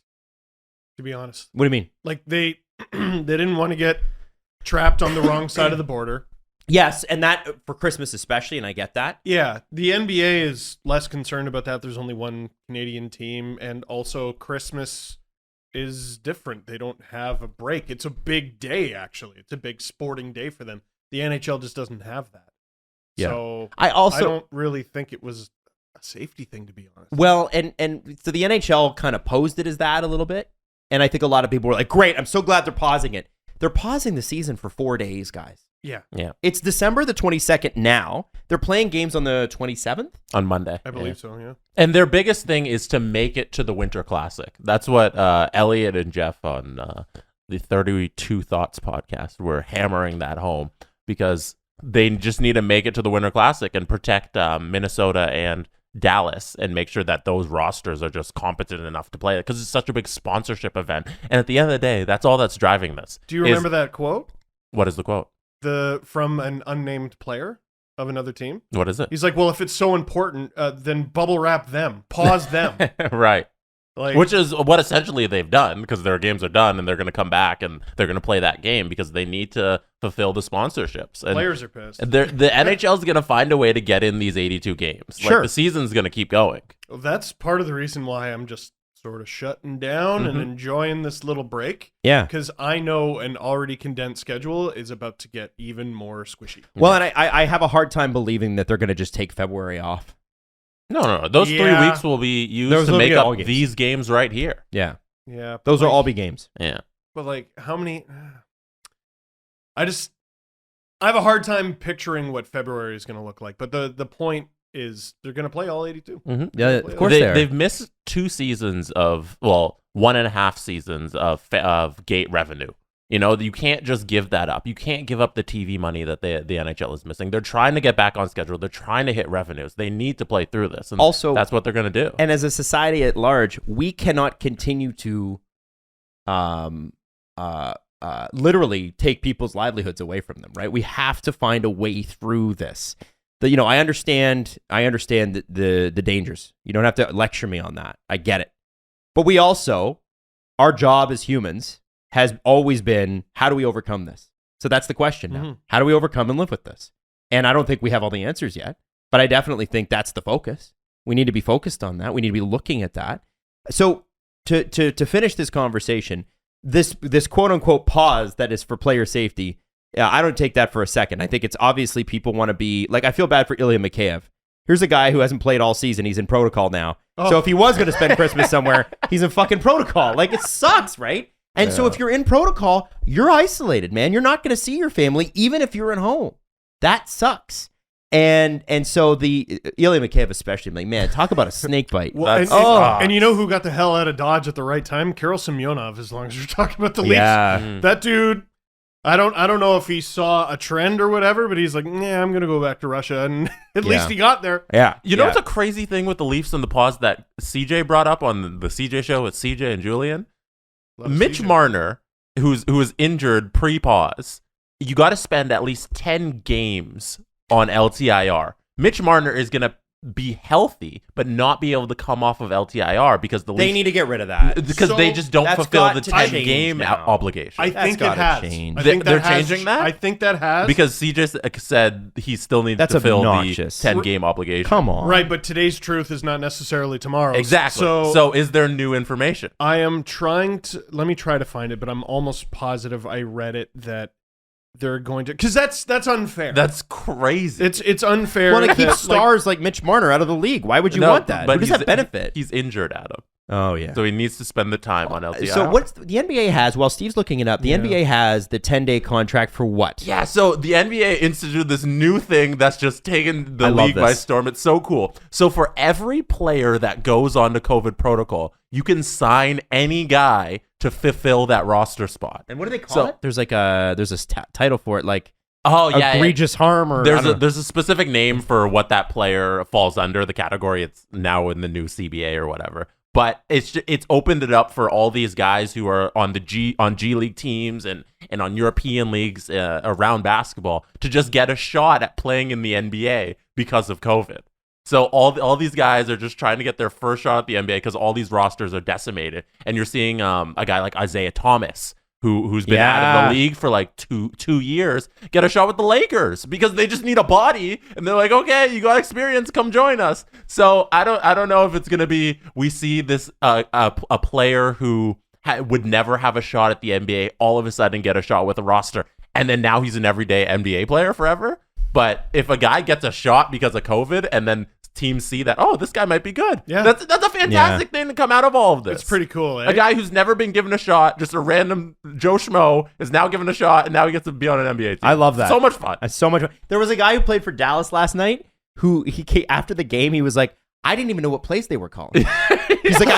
to be honest. What do you mean? Like they didn't want to get trapped on the wrong side of the border. Yes, and that for Christmas especially, and I get that. Yeah, the NBA is less concerned about that. There's only one Canadian team, and also Christmas is different. They don't have a break. It's a big day, actually. It's a big sporting day for them. The NHL just doesn't have that. Yeah. So I don't really think it was a safety thing, to be honest. Well, and so the NHL kind of posed it as that a little bit, and I think a lot of people were like, great, I'm so glad they're pausing it. They're pausing the season for 4 days, guys. Yeah. It's December the 22nd now. They're playing games on the 27th? On Monday. I believe so, yeah. And their biggest thing is to make it to the Winter Classic. That's what Elliott and Jeff on the 32 Thoughts podcast were hammering that home, because they just need to make it to the Winter Classic and protect Minnesota and Dallas and make sure that those rosters are just competent enough to play it, because it's such a big sponsorship event. And at the end of the day, that's all that's driving this. Do you remember that quote? What is the quote? From an unnamed player of another team. What is it? He's like, well, if it's so important, then bubble wrap them, pause them. Right. Like, Which is what essentially they've done, because their games are done and they're going to come back and they're going to play that game because they need to fulfill the sponsorships. And players are pissed. the NHL is going to find a way to get in these 82 games. Sure. Like, the season's going to keep going. Well, that's part of the reason why I'm just sort of shutting down and enjoying this little break. Yeah. Because I know an already condensed schedule is about to get even more squishy. Well, and I have a hard time believing that they're going to just take February off. No. Those 3 weeks will be used Those to will make be all up games. these games right here. Yeah. Yeah. but Those will like- all be games. Yeah. But like, how many? I have a hard time picturing what February is going to look like. But the point is, they're going to play all 82. Yeah, of course they are. They've missed 2 seasons of, well, 1.5 seasons of gate revenue. You know, you can't just give that up. You can't give up the TV money that the NHL is missing. They're trying to get back on schedule. They're trying to hit revenues. They need to play through this. And Also, that's what they're going to do. And as a society at large, we cannot continue to literally take people's livelihoods away from them, right? We have to find a way through this. I understand the dangers. You don't have to lecture me on that. I get it. But we also, our job as humans has always been, how do we overcome this? So that's the question now. How do we overcome and live with this? And I don't think we have all the answers yet, but I definitely think that's the focus. We need to be focused on that. We need to be looking at that. So to finish this conversation, this quote unquote pause that is for player safety, I don't take that for a second. I think it's obviously people want to be like, I feel bad for Ilya Mikheyev. Here's a guy who hasn't played all season. He's in protocol now. So if he was going to spend Christmas somewhere, he's in fucking protocol. Like, it sucks, right? And so if you're in protocol, you're isolated, man. You're not going to see your family, even if you're at home. That sucks. And so the Ilya Mikheyev especially, I'm like, man, talk about a snake bite. Well, and you know who got the hell out of Dodge at the right time? Karel Semyonov, as long as you're talking about the Leafs. Yeah. That dude, I don't know if he saw a trend or whatever, but he's like, nah, I'm going to go back to Russia. And at least he got there. Yeah. You know what's a crazy thing with the Leafs and the pause that CJ brought up on the CJ show with CJ and Julian? Mitch Marner, who was injured pre-pause, you got to spend at least 10 games on LTIR. Mitch Marner is going to be healthy, but not be able to come off of LTIR because the Leafs, they need to get rid of that. because So they just don't that's fulfill got the to 10 change game now. obligation. I That's think it gotta has. change. I think They're that has, changing that? I think that has. because CJ said he still needs That's to fill obnoxious. the 10 game obligation. Come on. Right, but today's truth is not necessarily tomorrow's. Exactly. So is there new information? I am trying to, let me try to find it, but I'm almost positive I read it that they're going to, because that's unfair. That's crazy. It's unfair. Well, to that, keep stars like Mitch Marner out of the league. Why would you No, want that? but Who does he's- that benefit? He's injured, Adam. Oh, yeah. So he needs to spend the time on LTIR. So what's the NBA has, while Steve's looking it up, the NBA has the 10-day contract for what? Yeah, so the NBA instituted this new thing that's just taken the I love league by this. storm. It's so cool. So for every player that goes on to COVID protocol, you can sign any guy to fulfill that roster spot. And what do they call So- it? There's like a title for it, like Oh yeah, egregious harm, or I don't know. there's a specific name for what that player falls under, the category. It's now in the new CBA or whatever. But it's opened it up for all these guys who are on G League teams and on European leagues around basketball to just get a shot at playing in the NBA because of COVID. So all these guys are just trying to get their first shot at the NBA because all these rosters are decimated. And you're seeing a guy like Isaiah Thomas, who's been out of the league for like two years, get a shot with the Lakers because they just need a body, and they're like, okay, you got experience, come join us. So I don't know if it's gonna be, we see this a player who would never have a shot at the NBA all of a sudden get a shot with a roster, and then now he's an everyday NBA player forever. But if a guy gets a shot because of COVID and then teams see that, oh, this guy might be good. Yeah. That's a fantastic thing to come out of all of this. It's pretty cool, eh? A guy who's never been given a shot, just a random Joe Schmo, is now given a shot, and now he gets to be on an NBA team. I love that. So much fun. That's so much fun. There was a guy who played for Dallas last night who he came, after the game, he was like, I didn't even know what plays they were calling. He's like,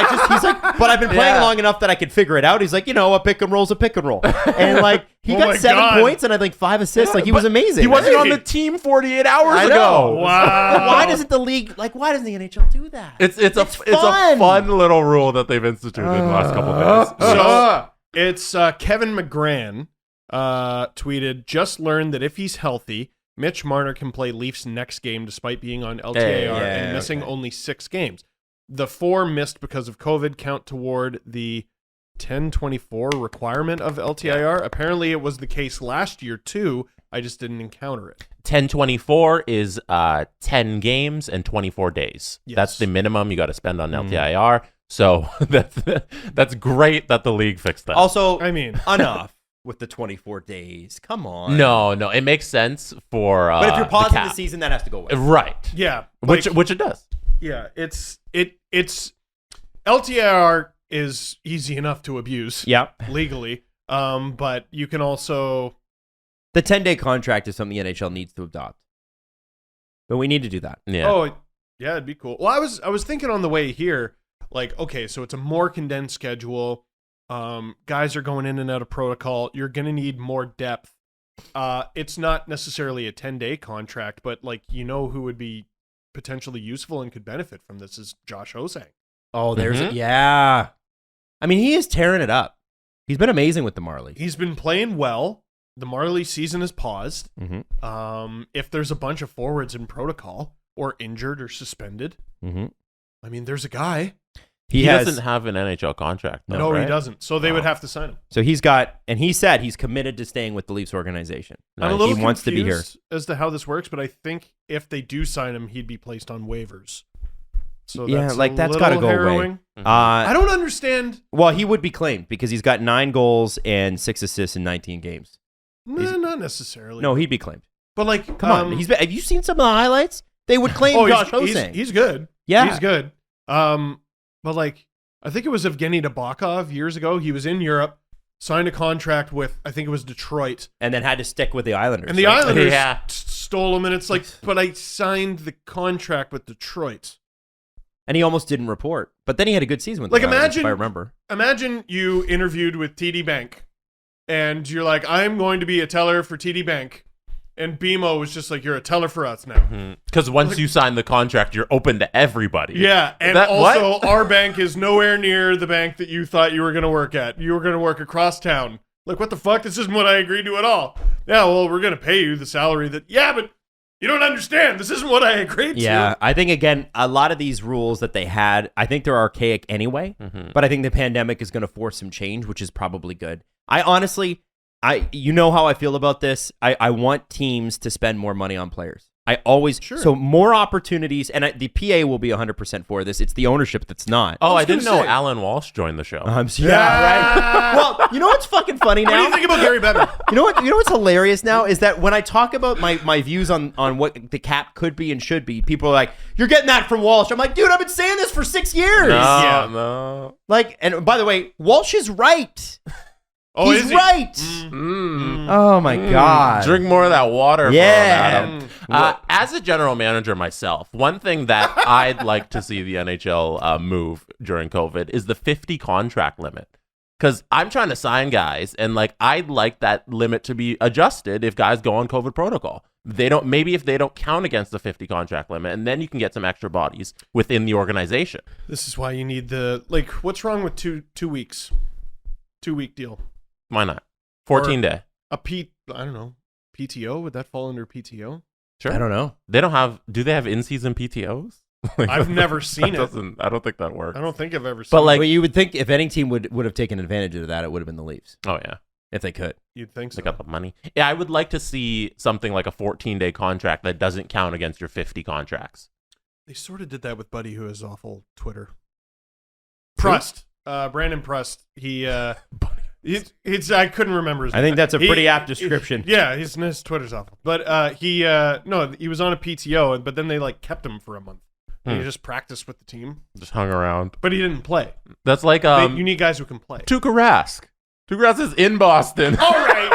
but I've been playing long enough that I could figure it out. He's like, a pick and roll's a pick and roll. And like, he got 7 points and I think 5 assists. Like, he was amazing. He wasn't on the team 48 hours I ago. know. Wow. But why doesn't the league, why doesn't the NHL do that? It's a fun little rule that they've instituted in the last couple of days. So it's Kevin McGran tweeted, just learned that if he's healthy, Mitch Marner can play Leafs next game despite being on LTIR and missing only 6 games. The 4 missed because of COVID count toward the 10-24 requirement of LTIR. Yeah. Apparently it was the case last year too. I just didn't encounter it. 10-24 is 10 games and 24 days. Yes. That's the minimum you got to spend on LTIR. So that's great that the league fixed that. Also, I mean, enough with the 24 days. Come on. No, it makes sense for but if you're pausing the season, that has to go away. Right. Yeah. Which it does. Yeah, it's LTIR is easy enough to abuse. Legally. But you can also the 10-day contract is something the NHL needs to adopt. But we need to do that. Yeah. Oh, yeah, it'd be cool. Well, I was thinking on the way here, like, okay, so it's a more condensed schedule. Guys are going in and out of protocol. You're going to need more depth. It's not necessarily a 10-day contract, but like, who would be potentially useful and could benefit from this is Josh Osang. Oh, there's yeah. I mean, he is tearing it up. He's been amazing with the Marlies. He's been playing well. The Marley season is paused. If there's a bunch of forwards in protocol or injured or suspended, I mean, there's a guy. He doesn't have an NHL contract. No, right? He doesn't. So they would have to sign him. So he's got, and he said he's committed to staying with the Leafs organization. I'm a little he wants to be here as to how this works, but I think if they do sign him, he'd be placed on waivers. So that's got to go harrowing. away. I don't understand. Well, he would be claimed because he's got 9 goals and 6 assists in 19 games. No, not necessarly. No, he'd be claimed. But like, come on, have you seen some of the highlights? They would claim Josh Osang. He's good. Yeah, he's good. But like, I think it was Evgeny Nabokov years ago. He was in Europe, signed a contract with, I think it was Detroit, and then had to stick with the Islanders. And the Islanders stole him, and it's like, but I signed the contract with Detroit. And he almost didn't report. But then he had a good season with the Islanders, if I remember. Imagine you interviewed with TD Bank, and you're like, I'm going to be a teller for TD Bank. And BMO was just like, you're a teller for us now. Because once you sign the contract, you're open to everybody. Yeah, and also our bank is nowhere near the bank that you thought you were going to work at. You were going to work across town. Like, what the fuck? This isn't what I agreed to at all. Yeah, well, we're going to pay you the salary that... Yeah, but you don't understand. This isn't what I agreed to. Yeah, I think, again, a lot of these rules that they had, I think they're archaic anyway. But I think the pandemic is going to force some change, which is probably good. I honestly... you know how I feel about this. I want teams to spend more money on players. I always so more opportunities, and the PA will be 100% for this. It's the ownership that's not. Oh, I didn't know Alan Walsh joined the show. Right. Well, you know what's fucking funny now? What do you think about Gary Bettman? You know what's hilarious now is that when I talk about my views on what the cap could be and should be, people are like, "You're getting that from Walsh." I'm like, dude, I've been saying this for 6 years. No. Like, and by the way, Walsh is right. Oh, he's right. Oh my God! Drink more of that water. Yeah. As a general manager myself, one thing that I'd like to see the NHL move during COVID is the 50 contract limit. Because I'm trying to sign guys, and like I'd like that limit to be adjusted if guys go on COVID protocol. Maybe if they don't count against the 50 contract limit, and then you can get some extra bodies within the organization. This is why you need what's wrong with two weeks? 2-week deal. Why not? 14-day. I don't know. PTO? Would that fall under PTO? Sure. I don't know. Do they have in-season PTOs? I've never seen it. I don't think that works. I don't think I've ever seen it. But you would think if any team would have taken advantage of that, it would have been the Leafs. Oh, yeah. If they could. You'd think so. They got the money. Yeah, I would like to see something like a 14-day contract that doesn't count against your 50 contracts. They sort of did that with Buddy, who has awful Twitter. Prust. Brandon Prust. I couldn't remember his name. I think that's a pretty apt description. His Twitter's awful. But he was on a PTO, but then they kept him for a month. And he just practiced with the team, Just hung around. but he didn't play. That's like You need guys who can play. Tuukka Rask. Tuukka Rask is in Boston. All right,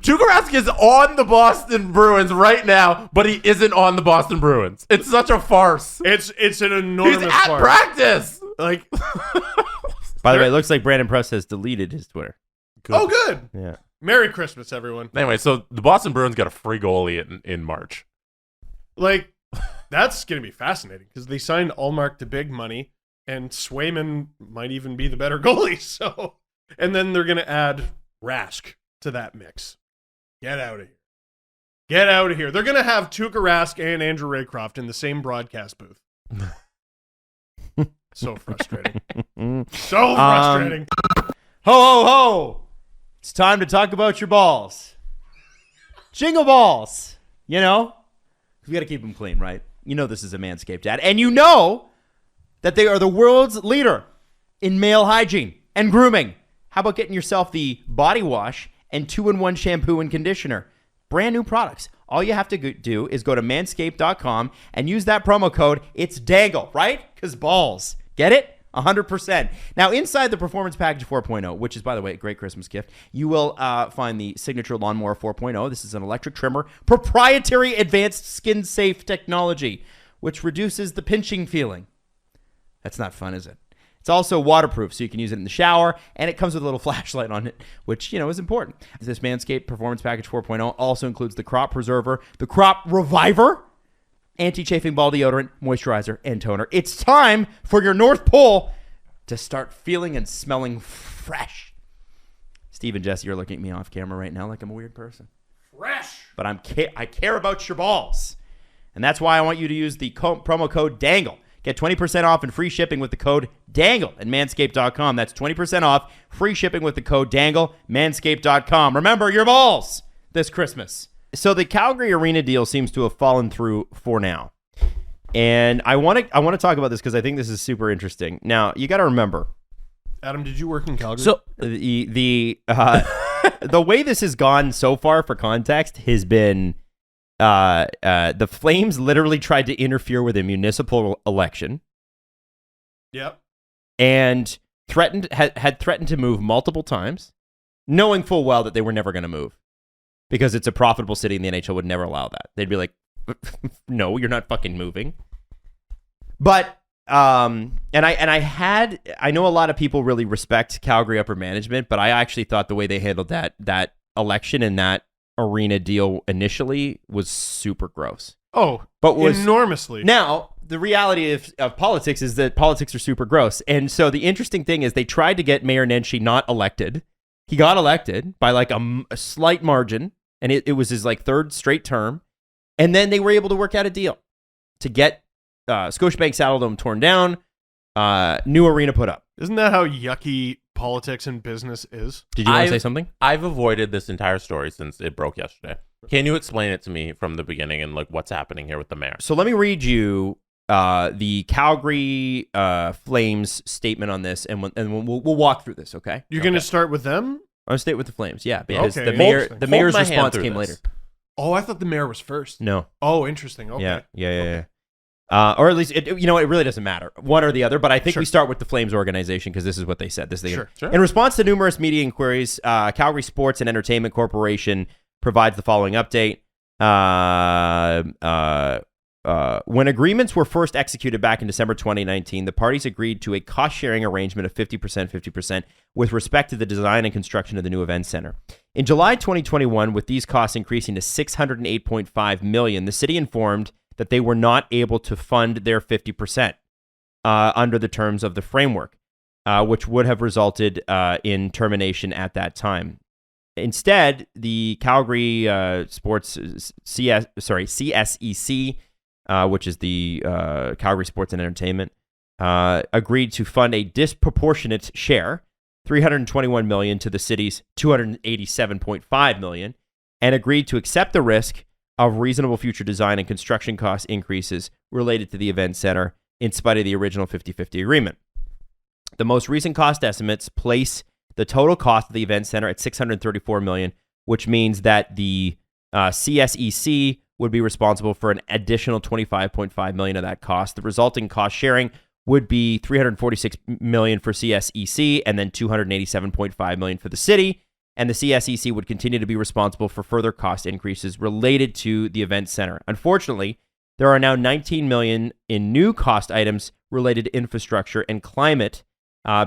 Tuukka Rask is on the Boston Bruins right now, but he isn't on the Boston Bruins. It's such a farce. it's an enormous He's at farce. practice. Like, By the way, it looks like Brandon Press has deleted his Twitter. oh, good. Yeah. Merry Christmas, everyone. Anyway, so the Boston Bruins got a free goalie in March. Like, that's going to be fascinating because they signed Allmark to big money, and Swayman might even be the better goalie. So, and then they're going to add Rask to that mix. Get out of here. Get out of here. They're going to have Tuukka Rask and Andrew Raycroft in the same broadcast booth. So frustrating. So frustrating. Ho, ho, ho! It's time to talk about your balls. Jingle balls. You know? We got to keep them clean, right? You know this is a Manscaped ad. And you know that they are the world's leader in male hygiene and grooming. How about getting yourself the body wash and 2-in-1 shampoo and conditioner? Brand new products. All you have to do is go to manscaped.com and use that promo code. It's Dangle, right? Because balls. Get it? 100%. Now, inside the Performance Package 4.0, which is, by the way, a great Christmas gift, you will find the Signature Lawnmower 4.0. This is an electric trimmer, proprietary advanced skin-safe technology, which reduces the pinching feeling. That's not fun, is it? It's also waterproof, so you can use it in the shower, and it comes with a little flashlight on it, which, you know, is important. This Manscaped Performance Package 4.0 also includes the Crop Preserver, the Crop Reviver, anti-chafing ball deodorant, moisturizer, and toner. It's time for your North Pole to start feeling and smelling fresh. Steve and Jesse are looking at me off camera right now like I'm a weird person. Fresh. But I care about your balls. And that's why I want you to use the promo code DANGLE. Get 20% off and free shipping with the code DANGLE at manscaped.com. That's 20% off, free shipping with the code DANGLE, manscaped.com. Remember, your balls this Christmas. So the Calgary Arena deal seems to have fallen through for now. And I want to talk about this because I think this is super interesting. Now, you got to remember. Adam, did you work in Calgary? So the way this has gone so far, for context, has been the Flames literally tried to interfere with a municipal election. Yep. And had threatened to move multiple times, knowing full well that they were never going to move. Because it's a profitable city and the NHL would never allow that. They'd be like, no, you're not fucking moving. But, I know a lot of people really respect Calgary upper management, but I actually thought the way they handled that election and that arena deal initially was super gross. Oh, but was enormously. Now, the reality of politics is that politics are super gross. And so the interesting thing is they tried to get Mayor Nenshi not elected. He got elected by like a slight margin, and it was his like third straight term. And then they were able to work out a deal to get Scotiabank Saddledome torn down, new arena put up. Isn't that how yucky politics and business is? Did you want to say something? I've avoided this entire story since it broke yesterday. Can you explain it to me from the beginning and like what's happening here with the mayor? So let me read you the Calgary Flames statement on this, and we'll walk through this. Okay, You're going to start with them? I'm gonna stay with the Flames. Yeah, because Okay. the mayor's Hold my hand response through came this. later. Oh, I thought the mayor was first. No. Oh, interesting. Okay. Yeah. Or at least, it really doesn't matter, one or the other. But I think we start with the Flames organization because this is what they said. Sure. In response to numerous media inquiries, Calgary Sports and Entertainment Corporation provides the following update. When agreements were first executed back in December 2019, the parties agreed to a cost-sharing arrangement of 50% with respect to the design and construction of the new event center. In July 2021, with these costs increasing to $608.5 million, the city informed that they were not able to fund their 50% under the terms of the framework, which would have resulted in termination at that time. Instead, the Calgary Sports CSEC, which is the Calgary Sports and Entertainment, agreed to fund a disproportionate share, $321 million to the city's $287.5 million, and agreed to accept the risk of reasonable future design and construction cost increases related to the event center in spite of the original 50-50 agreement. The most recent cost estimates place the total cost of the event center at $634 million, which means that the CSEC would be responsible for an additional $25.5 million of that cost. The resulting cost sharing would be $346 million for CSEC and then $287.5 million for the city. And the CSEC would continue to be responsible for further cost increases related to the event center. Unfortunately, there are now $19 million in new cost items related to infrastructure and climate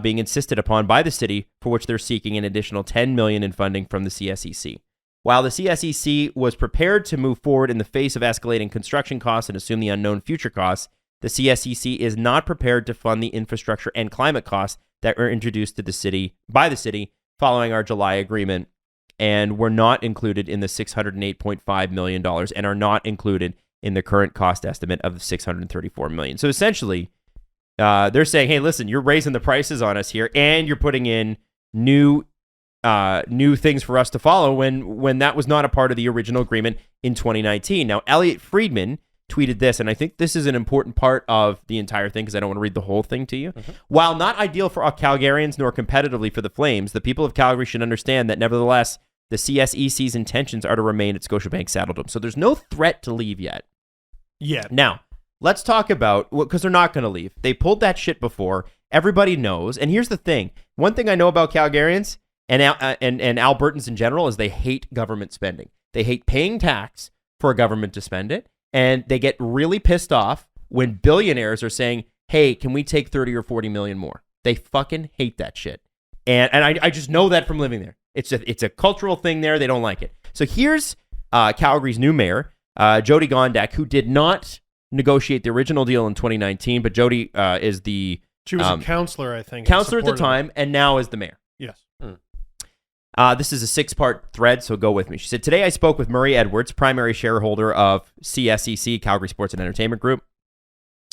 being insisted upon by the city, for which they're seeking an additional $10 million in funding from the CSEC. While the CSEC was prepared to move forward in the face of escalating construction costs and assume the unknown future costs, the CSEC is not prepared to fund the infrastructure and climate costs that were introduced to the city by the city following our July agreement, and were not included in the $608.5 million and are not included in the current cost estimate of $634 million. So essentially, they're saying, hey, listen, you're raising the prices on us here, and you're putting in new things for us to follow when that was not a part of the original agreement in 2019. Now, Elliott Friedman tweeted this, and I think this is an important part of the entire thing because I don't want to read the whole thing to you. While not ideal for all Calgarians nor competitively for the Flames, the people of Calgary should understand that nevertheless, the CSEC's intentions are to remain at Scotiabank Saddledome. So there's no threat to leave yet. Now, let's talk about, because they're not going to leave. They pulled that shit before. Everybody knows. And here's the thing. One thing I know about Calgarians and Albertans in general is they hate government spending. They hate paying tax for a government to spend it. And they get really pissed off when billionaires are saying, hey, can we take 30 or 40 million more? They fucking hate that shit. And I just know that from living there. It's a cultural thing there. They don't like it. So here's Calgary's new mayor, Jody Gondak, who did not negotiate the original deal in 2019, but Jody is the... She was a counselor, I think. Counselor at the time, and now is the mayor. Yes. This is a 6-part thread, so go with me. She said, today I spoke with Murray Edwards, primary shareholder of CSEC, Calgary Sports and Entertainment Group.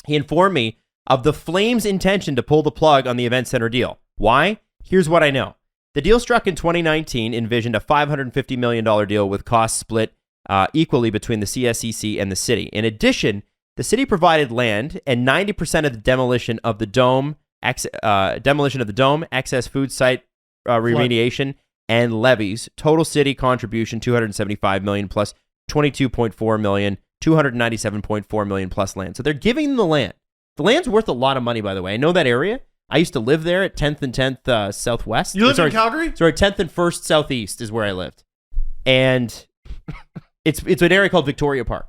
He informed me of the Flames' intention to pull the plug on the Event Center deal. Why? Here's what I know. The deal struck in 2019 envisioned a $550 million deal with costs split equally between the CSEC and the city. In addition, the city provided land and 90% of the demolition of the dome, excess food site remediation, and levies. Total city contribution $275 million plus $22.4 million, $297.4 million plus land. So they're giving them the land. The land's worth a lot of money, by the way. I know that area. I used to live there at 10th and 10th Southwest. You live in Calgary? Sorry, 10th and 1st Southeast is where I lived. And it's an area called Victoria Park.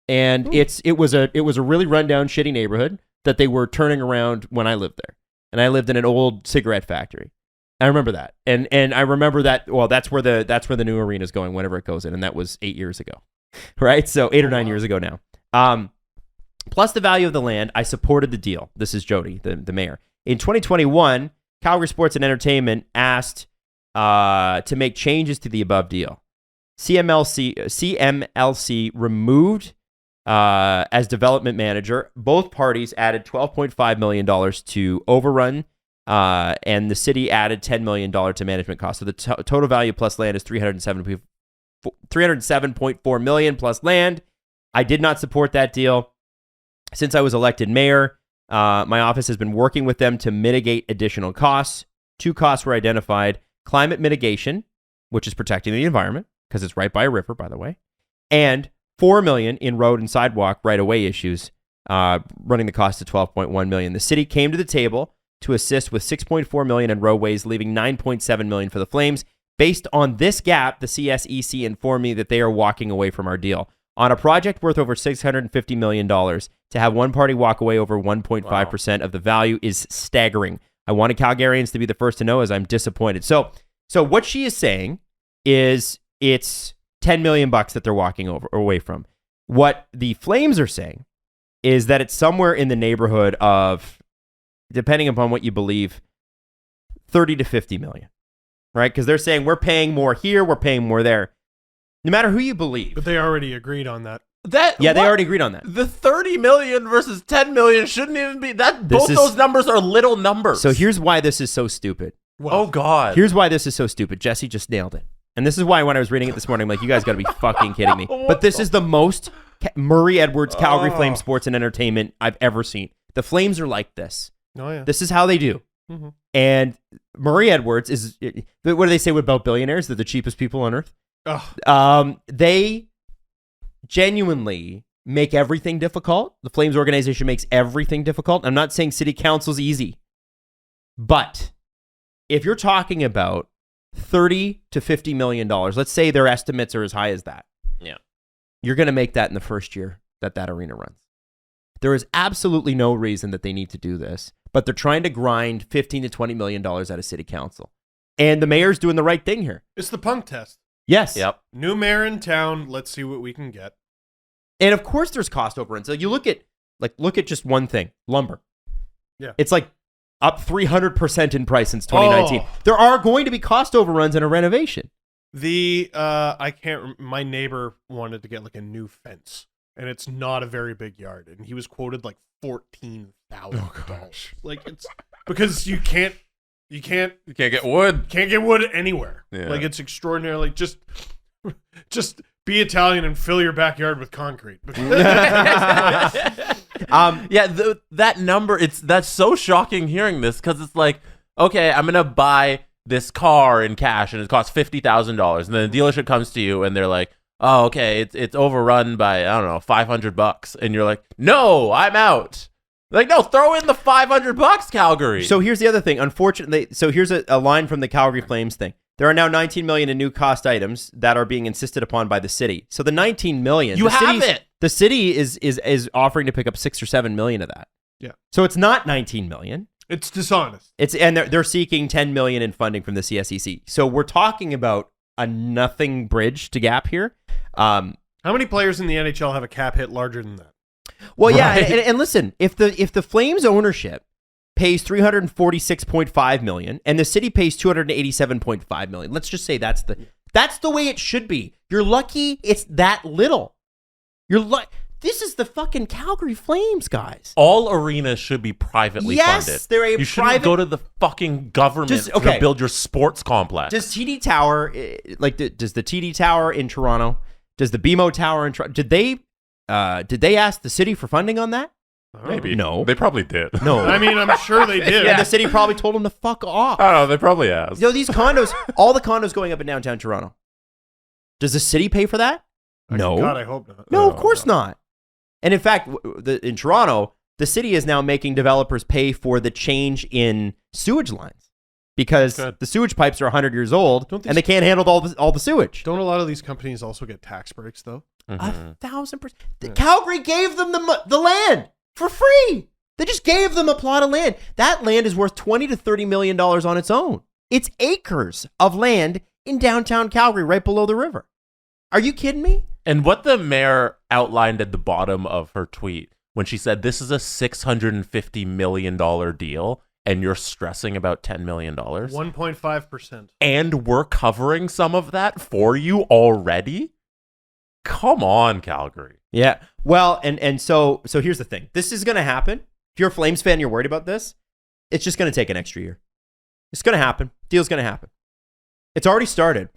And it was a really rundown, shitty neighborhood that they were turning around when I lived there. And I lived in an old cigarette factory. I remember that. And I remember that, well, that's where the new arena is going whenever it goes in, and that was 8 years ago. Right? So 8 or 9 years ago now. Plus the value of the land, I supported the deal. This is Jody, the mayor. In 2021, Calgary Sports and Entertainment asked to make changes to the above deal. CMLC removed as development manager. Both parties added $12.5 million to Overrun, and the city added $10 million to management costs. So the total value plus land is $307.4 million plus land. I did not support that deal. Since I was elected mayor, my office has been working with them to mitigate additional costs. 2 costs were identified: climate mitigation, which is protecting the environment because it's right by a river, by the way, and $4 million in road and sidewalk right-of-way issues, running the cost to $12.1 million. The city came to the table to assist with $6.4 million in roadways, leaving $9.7 million for the Flames. Based on this gap, the CSEC informed me that they are walking away from our deal. On a project worth over $650 million, to have one party walk away over 1.5% of the value is staggering. I wanted Calgarians to be the first to know, as I'm disappointed. So what she is saying is it's $10 million that they're walking away from. What the Flames are saying is that it's somewhere in the neighborhood of, depending upon what you believe, 30 to 50 million, right? Because they're saying we're paying more here, we're paying more there. No matter who you believe. But they already agreed on that. They already agreed on that. The 30 million versus 10 million shouldn't even be that. Both those numbers are little numbers. So here's why this is so stupid. Oh God. Here's why this is so stupid. Jesse just nailed it. And this is why when I was reading it this morning, I'm like, you guys got to be fucking kidding me. But this is the most Murray Edwards Calgary Flames sports and entertainment I've ever seen. The Flames are like this. Oh yeah. This is how they do. Mm-hmm. And Murray Edwards is, what do they say about billionaires? They're the cheapest people on earth. Oh. They genuinely make everything difficult. The Flames organization makes everything difficult. I'm not saying city council's easy, but if you're talking about $30 to $50 million, let's say their estimates are as high as that. Yeah. You're going to make that in the first year that arena runs. There is absolutely no reason that they need to do this, but they're trying to grind $15 to $20 million out of city council. And the mayor's doing the right thing here. It's the punk test. Yes. Yep. New mayor in town. Let's see what we can get. And of course there's cost overruns. So you look at just one thing, lumber. Yeah. It's like up 300% in price since 2019. Oh. There are going to be cost overruns in a renovation. My neighbor wanted to get like a new fence, and it's not a very big yard, and he was quoted like $14,000. Like, it's because you can't get wood. Can't get wood anywhere. Yeah. Like, it's extraordinarily just be Italian and fill your backyard with concrete. That number, that's so shocking hearing this, because it's like, okay, I'm gonna buy this car in cash and it costs $50,000, and then the dealership comes to you and they're like, oh, okay, it's overrun by, I don't know, $500, and you're like, no, I'm out. Like, no, throw in the $500, Calgary. So here's the other thing. Unfortunately, so here's a line from the Calgary Flames thing. There are now 19 million in new cost items that are being insisted upon by the city. So the 19 million, You have it. The city is offering to pick up 6 or 7 million of that. Yeah. So it's not 19 million. It's dishonest. And they're seeking 10 million in funding from the CSEC. So we're talking about a nothing bridge to gap here. How many players in the NHL have a cap hit larger than that? Well, yeah, Right. and listen, if the Flames ownership pays $346.5 million and the city pays $287.5 million, let's just say that's the way it should be. You're lucky it's that little. This is the fucking Calgary Flames, guys. All arenas should be privately funded. Yes, they're a You shouldn't private. go to the fucking government to build your sports complex. Does TD Tower, does the TD Tower in Toronto, does the BMO Tower in Toronto, did they ask the city for funding on that? Maybe. No. They probably did. No. I mean, I'm sure they did. And the city probably told them to fuck off. I don't know. They probably asked. You know, these condos, all the condos going up in downtown Toronto. Does the city pay for that? No. God, I hope not. No, of course not. And in fact, in Toronto, the city is now making developers pay for the change in sewage lines because Good. the sewage pipes are 100 years old Don't these- and they can't handle all the sewage. Don't a lot of these companies also get tax breaks, though? 1,000%. Calgary gave them the land for free. They just gave them a plot of land. That land is worth $20 to $30 million on its own. It's acres of land in downtown Calgary, right below the river. Are you kidding me? And what the mayor outlined at the bottom of her tweet when she said, this is a $650 million deal and you're stressing about $10 million. 1.5%. And we're covering some of that for you already? Come on, Calgary. Yeah. Well, and so here's the thing. This is going to happen. If you're a Flames fan, you're worried about this. It's just going to take an extra year. It's going to happen. Deal's going to happen. It's already started.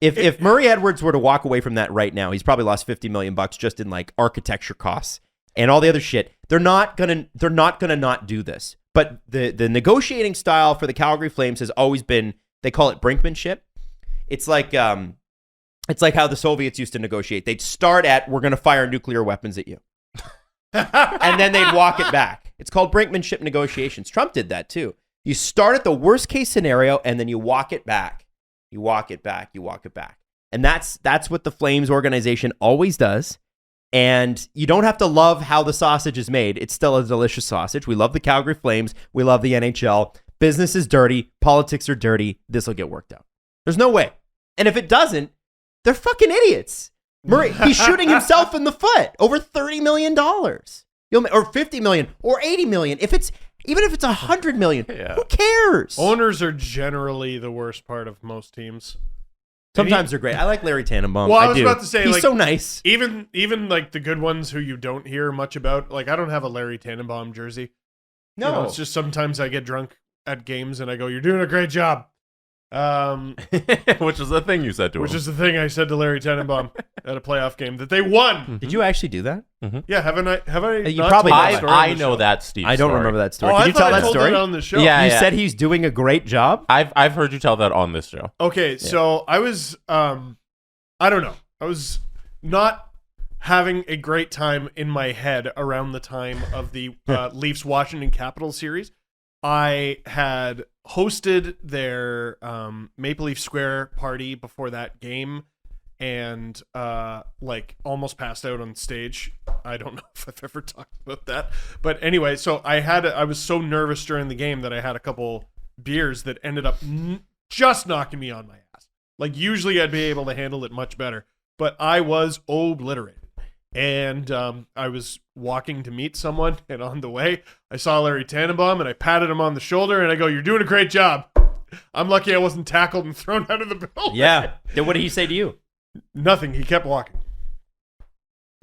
If Murray Edwards were to walk away from that right now, he's probably lost $50 million just in like architecture costs and all the other shit. They're not gonna not do this. But the negotiating style for the Calgary Flames has always been, they call it brinkmanship. It's like how the Soviets used to negotiate. They'd start at, we're gonna fire nuclear weapons at you. And then they'd walk it back. It's called brinkmanship negotiations. Trump did that too. You start at the worst case scenario and then you walk it back. You walk it back, you walk it back. And that's what the Flames organization always does. And you don't have to love how the sausage is made. It's still a delicious sausage. We love the Calgary Flames. We love the NHL. Business is dirty. Politics are dirty. This will get worked out. There's no way. And if it doesn't, they're fucking idiots. Murray, he's shooting himself in the foot. Over $30 million. Or $50 million or $80 million. Even if it's $100 million, who cares? Owners are generally the worst part of most teams. Sometimes they're great. I like Larry Tannenbaum. Well, I was do. about to say, he's like, so nice. Even like the good ones who you don't hear much about. Like, I don't have a Larry Tannenbaum jersey. No, You know, it's just sometimes I get drunk at games and I go, "You're doing a great job." Which is the thing you said to him. Which is the thing I said to Larry Tannenbaum at a playoff game that they won. Did you actually do that? Yeah, haven't I? You not probably told know that story on I the know show? that, Steve. I don't story. remember that story. Oh, Did I you thought tell I that told story? it on the show. Yeah. You said he's doing a great job. I've heard you tell that on this show. Okay, so I was, I don't know. I was not having a great time in my head around the time of the Leafs Washington Capitals series. I had hosted their Maple Leaf Square party before that game, and like almost passed out on stage. I don't know if I've ever talked about that, but anyway, so I was so nervous during the game that I had a couple beers that ended up just knocking me on my ass. Like usually I'd be able to handle it much better, but I was obliterated. And I was walking to meet someone, and on the way, I saw Larry Tannenbaum, and I patted him on the shoulder, and I go, "You're doing a great job. I'm lucky I wasn't tackled and thrown out of the building." Yeah. Then what did he say to you? Nothing. He kept walking.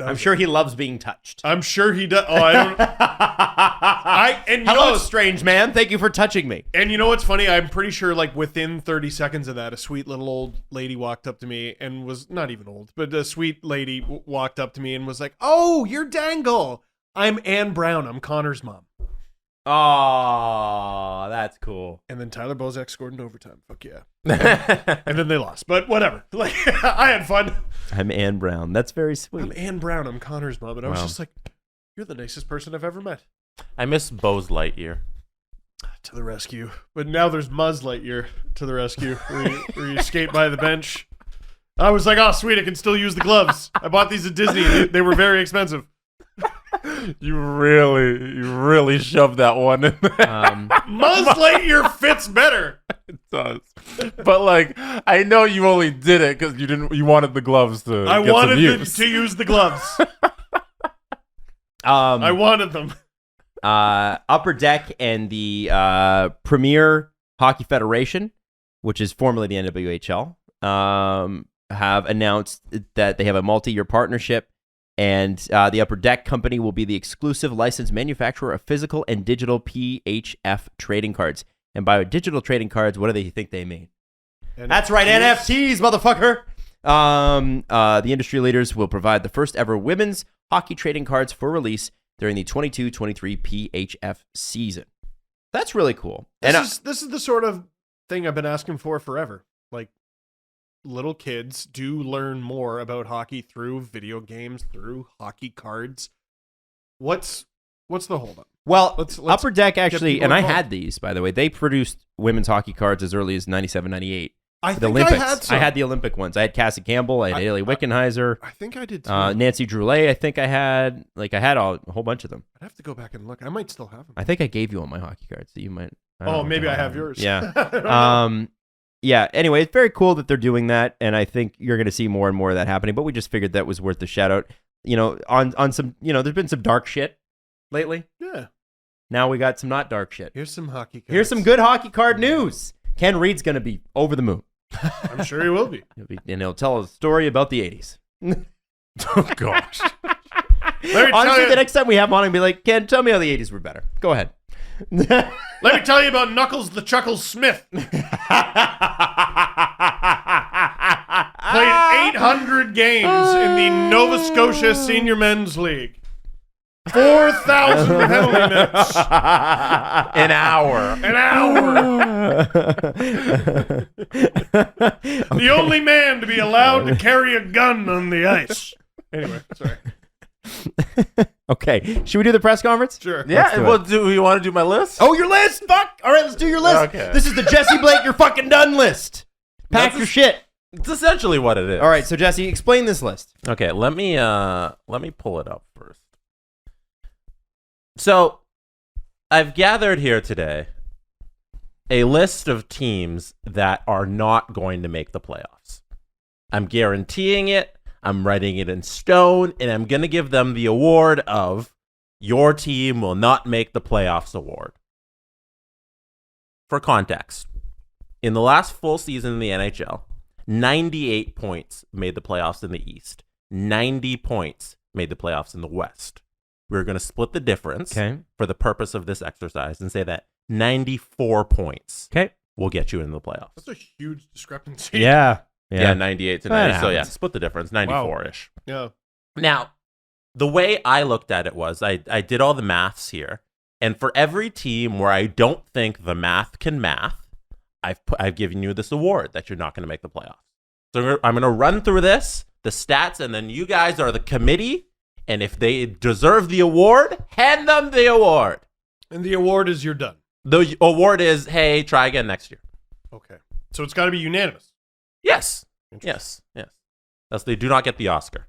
I'm sure he loves being touched. I'm sure he does. Oh, I don't. Hello, strange man. Thank you for touching me. And you know what's funny? I'm pretty sure, like within 30 seconds of that, a sweet little old lady walked up to me and was not even old, but a sweet lady walked up to me and was like, "Oh, you're Dangle. I'm Ann Brown. I'm Connor's mom." Oh, that's cool. And then Tyler Bozak scored in overtime. Fuck yeah. And then they lost. But whatever. Like I had fun. I'm Ann Brown. That's very sweet. I'm Ann Brown. I'm Connor's mom. And I was just like, "You're the nicest person I've ever met." I miss Buzz Lightyear. To the rescue. But now there's Muzz Lightyear to the rescue, where you skate by the bench. I was like, "Oh, sweet. I can still use the gloves. I bought these at Disney. They were very expensive." You really shoved that one in there. Muzz Lightyear fits better. It does. But like, I know you only did it because you wanted the gloves to I get wanted some use. to use the gloves. I wanted them. Upper Deck and the Premier Hockey Federation, which is formerly the NWHL, have announced that they have a multi-year partnership, and the Upper Deck company will be the exclusive licensed manufacturer of physical and digital PHF trading cards. And by digital trading cards, what do they think they mean? That's right, NFTs, motherfucker! The industry leaders will provide the first ever women's hockey trading cards for release during the 22-23 PHF season. That's really cool. This is the sort of thing I've been asking for forever. Like, little kids do learn more about hockey through video games, through hockey cards. What's the holdup? Well, let's Upper Deck actually, and I involved. had these, by the way. They produced women's hockey cards as early as 97, 98. I The think Olympics. I had some. I had the Olympic ones. I had Cassie Campbell. I had Haley Wickenheiser. I think I did too. Nancy Droulet, I think I had. Like, I had a whole bunch of them. I'd have to go back and look. I might still have them. I think I gave you all my hockey cards, so you might. Oh, maybe I have yours. Yeah. I don't know. Yeah. Anyway, it's very cool that they're doing that, and I think you're going to see more and more of that happening. But we just figured that was worth the shout out. You know, on some. You know, there's been some dark shit lately. Yeah. Now we got some not dark shit. Here's some hockey cards. Here's some good hockey card news. Ken Reed's going to be over the moon. I'm sure he will be. And he'll tell a story about the 80s. Oh gosh. Honestly, the next time we have him on, I'll be like, Ken, tell me how the 80s were better. Go ahead. Let me tell you about Knuckles the Chuckles Smith. Played 800 games in the Nova Scotia Senior Men's League. 4,000 penalty minutes. An hour. The only man to be allowed to carry a gun on the ice. Anyway, sorry. Okay. Should we do the press conference? Sure. Yeah, well, do you want to do my list? Oh, your list? Fuck. All right, let's do your list. Okay. This is the Jesse Blake, you're fucking done list. Pack your shit. It's essentially what it is. All right, so Jesse, explain this list. Okay, let me pull it up first. So, I've gathered here today a list of teams that are not going to make the playoffs. I'm guaranteeing it. I'm writing it in stone, and I'm going to give them the award of your team will not make the playoffs award. For context, in the last full season in the NHL, 98 points made the playoffs in the East. 90 points made the playoffs in the West. We're going to split the difference for the purpose of this exercise and say that 94 points will get you into the playoffs. That's a huge discrepancy. Yeah. Yeah, 98 to That 90. So yeah, happens. split the difference, 94-ish. Yeah. Now, the way I looked at it was I did all the maths here. And for every team where I don't think the math can math, I've given you this award that you're not going to make the playoffs. So I'm going to run through this the stats, and then you guys are the committee. And if they deserve the award, hand them the award. And the award is you're done. The award is, hey, try again next year. Okay. So it's got to be unanimous. Yes. Thus, they do not get the Oscar.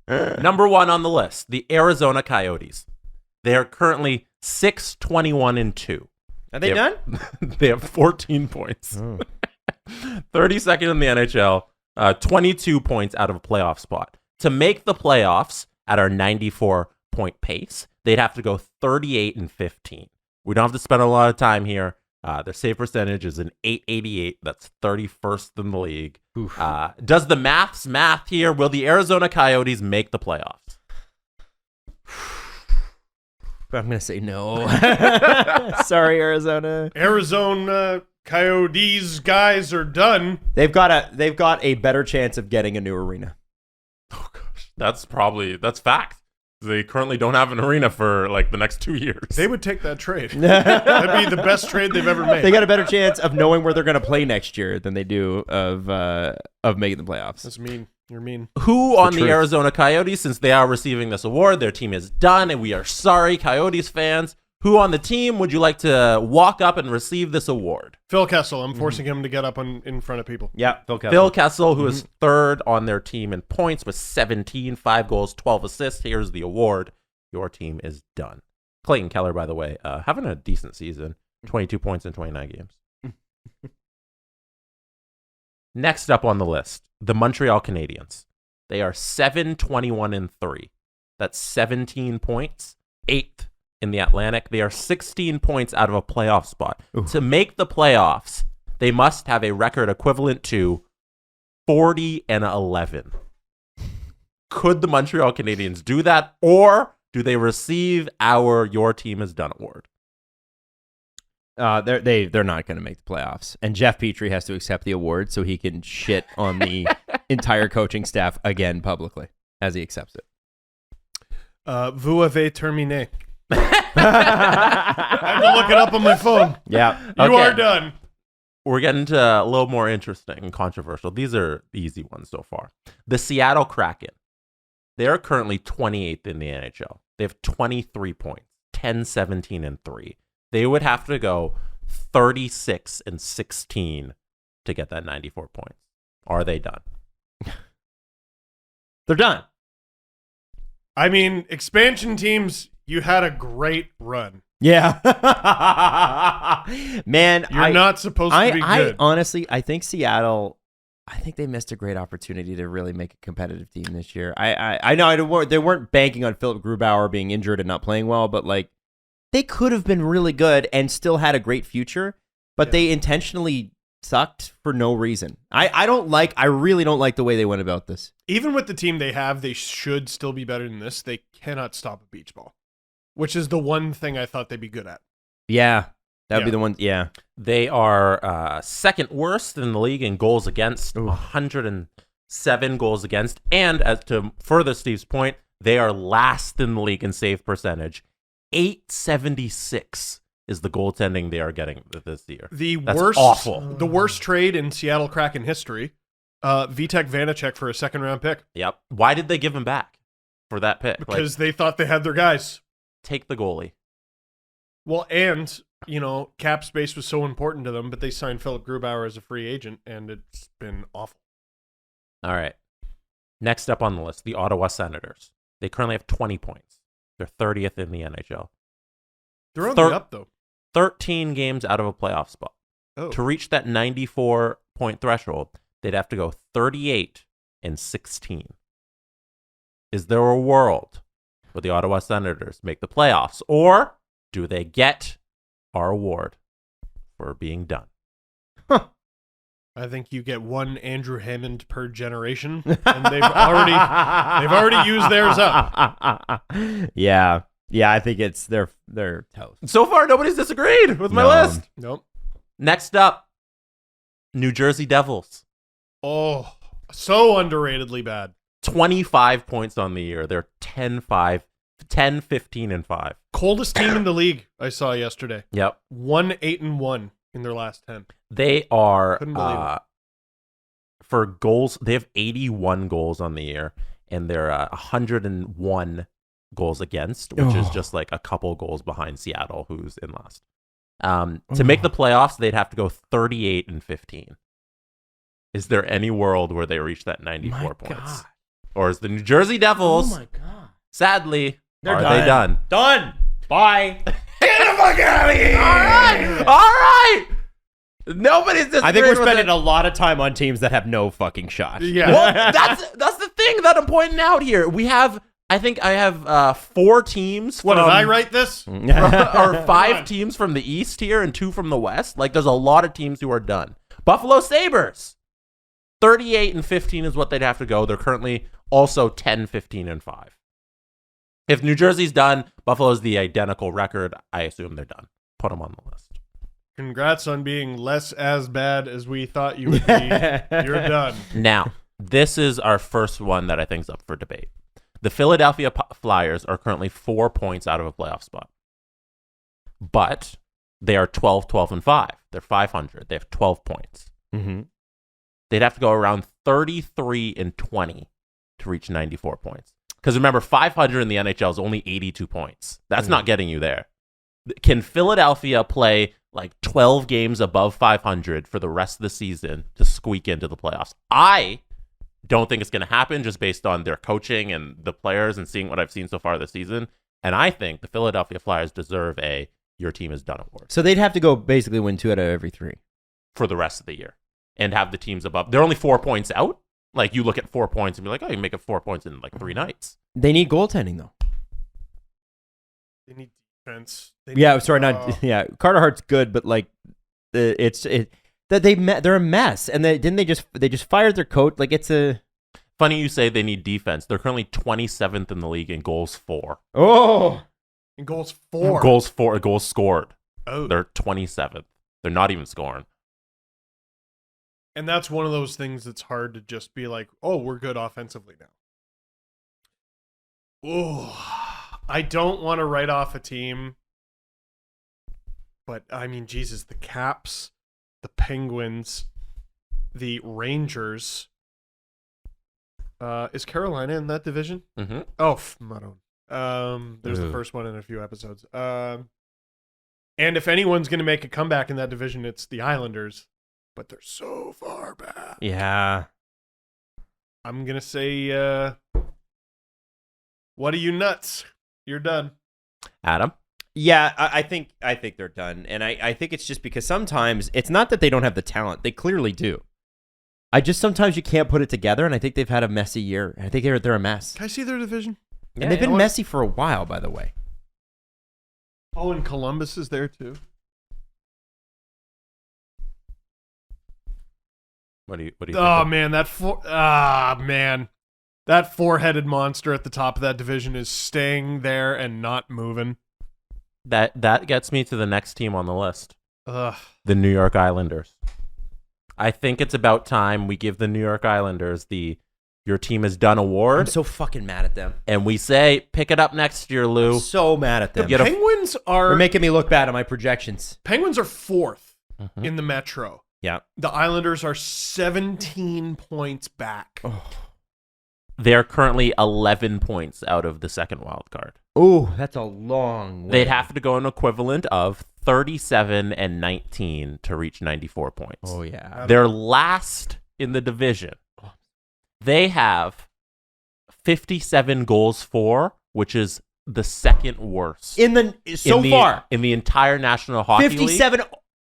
Number 1 on the list, the Arizona Coyotes. They are currently 6-21-2. Are they done? They have 14 points. 32nd in the NHL, 22 points out of a playoff spot. To make the playoffs at our 94-point pace, they'd have to go 38-15. We don't have to spend a lot of time here. Their save percentage is an .888. That's 31st in the league. Does the math here? Will the Arizona Coyotes make the playoffs? I'm going to say no. Sorry, Arizona. Arizona Coyotes guys are done. They've got a better chance of getting a new arena. Oh gosh, that's fact. They currently don't have an arena for like the next 2 years. They would take that trade. That'd be the best trade they've ever made. They got a better chance of knowing where they're going to play next year than they do of making the playoffs. That's mean. You're mean. Who on the Arizona Coyotes, since they are receiving this award, their team is done, and we are sorry, Coyotes fans. Who on the team would you like to walk up and receive this award? Phil Kessel. I'm forcing him to get up in front of people. Yeah, Phil Kessel. Phil Kessel, who is third on their team in points with 17, 5 goals, 12 assists. Here's the award. Your team is done. Clayton Keller, by the way, having a decent season. 22 points in 29 games. Next up on the list, the Montreal Canadiens. They are 7-21-3. That's 17 points, 8th in the Atlantic. They are 16 points out of a playoff spot. Ooh. To make the playoffs, they must have a record equivalent to 40-11. Could the Montreal Canadiens do that, or do they receive our Your Team Is Done award? They're not going to make the playoffs, and Jeff Petrie has to accept the award so he can shit on the entire coaching staff again publicly as he accepts it. Vous avez terminé. I had to look it up on my phone. Yeah, you are done. We're getting to a little more interesting and controversial. These are the easy ones so far. The Seattle Kraken. They are currently 28th in the NHL. They have 23 points, 10-17-3. They would have to go 36-16 to get that 94 points. Are they done? They're done. I mean, expansion teams, you had a great run. Yeah. Man, you're not supposed to be good. Honestly, I think Seattle, I think they missed a great opportunity to really make a competitive team this year. I know they weren't banking on Philip Grubauer being injured and not playing well, but like they could have been really good and still had a great future, but they intentionally sucked for no reason. I really don't like the way they went about this. Even with the team they have, they should still be better than this. They cannot stop a beach ball, which is the one thing I thought they'd be good at. Yeah, that would be the one. Yeah. They are second worst in the league in goals against, 107 goals against. And as to further Steve's point, they are last in the league in save percentage. 876 is the goaltending they are getting this year. That's awful. The worst trade in Seattle Kraken history. Vitek Vanacek for a second-round pick. Yep. Why did they give him back for that pick? Because they thought they had their guys. Take the goalie. Well, and, cap space was so important to them, but they signed Philip Grubauer as a free agent, and it's been awful. All right. Next up on the list, the Ottawa Senators. They currently have 20 points. They're 30th in the NHL. They're on the up, though. 13 games out of a playoff spot. Oh. To reach that 94-point threshold, they'd have to go 38-16. Is there a world where the Ottawa Senators make the playoffs, or do they get our award for being done? I think you get one Andrew Hammond per generation, and they've already used theirs up. Yeah, I think it's they're toast. So far, nobody's disagreed with my list. Nope. Next up, New Jersey Devils. Oh, so underratedly bad. 25 points on the year. They're 10-15-5. Coldest team in the league I saw yesterday. Yep. 1-8-1 in their last 10. They are Couldn't believe it. for goals, they have 81 goals on the year, and they're 101 goals against, which is just like a couple goals behind Seattle, who's in last. To make the playoffs, they'd have to go 38-15. Is there any world where they reach that 94 points? God. Or is the New Jersey Devils, sadly, are they done? Done. Bye. Get the fuck out of here! All right. Nobody's disagreeing. I think we're with spending it. a lot of time on teams that have no fucking shot. Yeah. Well, that's the thing that I'm pointing out here. I think I have 4 teams. What, from, did I write this? or 5 teams from the East here and 2 from the West. Like, there's a lot of teams who are done. Buffalo Sabres, 38-15 is what they'd have to go. They're currently also 10-15-5. If New Jersey's done, Buffalo's the identical record. I assume they're done. Put them on the list. Congrats on being less as bad as we thought you would be. You're done. Now, this is our first one that I think is up for debate. The Philadelphia Flyers are currently 4 points out of a playoff spot. But they are 12-12-5. They're 500. They have 12 points. Mm-hmm. They'd have to go around 33-20 to reach 94 points. Because remember, 500 in the NHL is only 82 points. That's not getting you there. Can Philadelphia play like 12 games above 500 for the rest of the season to squeak into the playoffs? I don't think it's going to happen just based on their coaching and the players and seeing what I've seen so far this season. And I think the Philadelphia Flyers deserve a "Your Team is Done" award. So they'd have to go basically win 2 out of every 3 for the rest of the year and have the teams above. They're only 4 points out. Like, you look at 4 points and be like, oh, you make it 4 points in like 3 nights. They need goaltending though. They need defense. Carter Hart's good, but like they're a mess, and they just fired their coach. Like, it's a Funny you say they need defense. They're currently 27th in the league in goals for. And goals for. Goals scored. Oh. They're 27th. They're not even scoring. And that's one of those things that's hard to just be like, oh, we're good offensively now. Oh, I don't want to write off a team. But, I mean, Jesus, the Caps, the Penguins, the Rangers. Is Carolina in that division? Mm-hmm. Oh, there's the first one in a few episodes. And if anyone's going to make a comeback in that division, it's the Islanders. But they're so far back. yeah. I'm going to say, what are you nuts? You're done. Adam? Yeah, I think they're done, and I think it's just because sometimes it's not that they don't have the talent; they clearly do. Sometimes you can't put it together, and I think they've had a messy year. I think they're a mess. Can I see their division? And they've been messy for a while, by the way. Oh, and Columbus is there too. What do you think? Oh man, that four-headed monster at the top of that division is staying there and not moving. That gets me to the next team on the list. Ugh. The New York Islanders. I think it's about time we give the New York Islanders the "Your Team is Done" award. I'm so fucking mad at them. And we say, pick it up next year, Lou. I'm so mad at them. Get a- Penguins They're are making me look bad on my projections. Penguins are fourth in the Metro. Yeah. The Islanders are 17 points back. They're currently 11 points out of the second wild card. Oh, that's a long way. They'd have to go an equivalent of 37-19 to reach 94 points. Oh, yeah. They're last in the division. They have 57 goals for, which is the second worst. In the entire National Hockey League. 57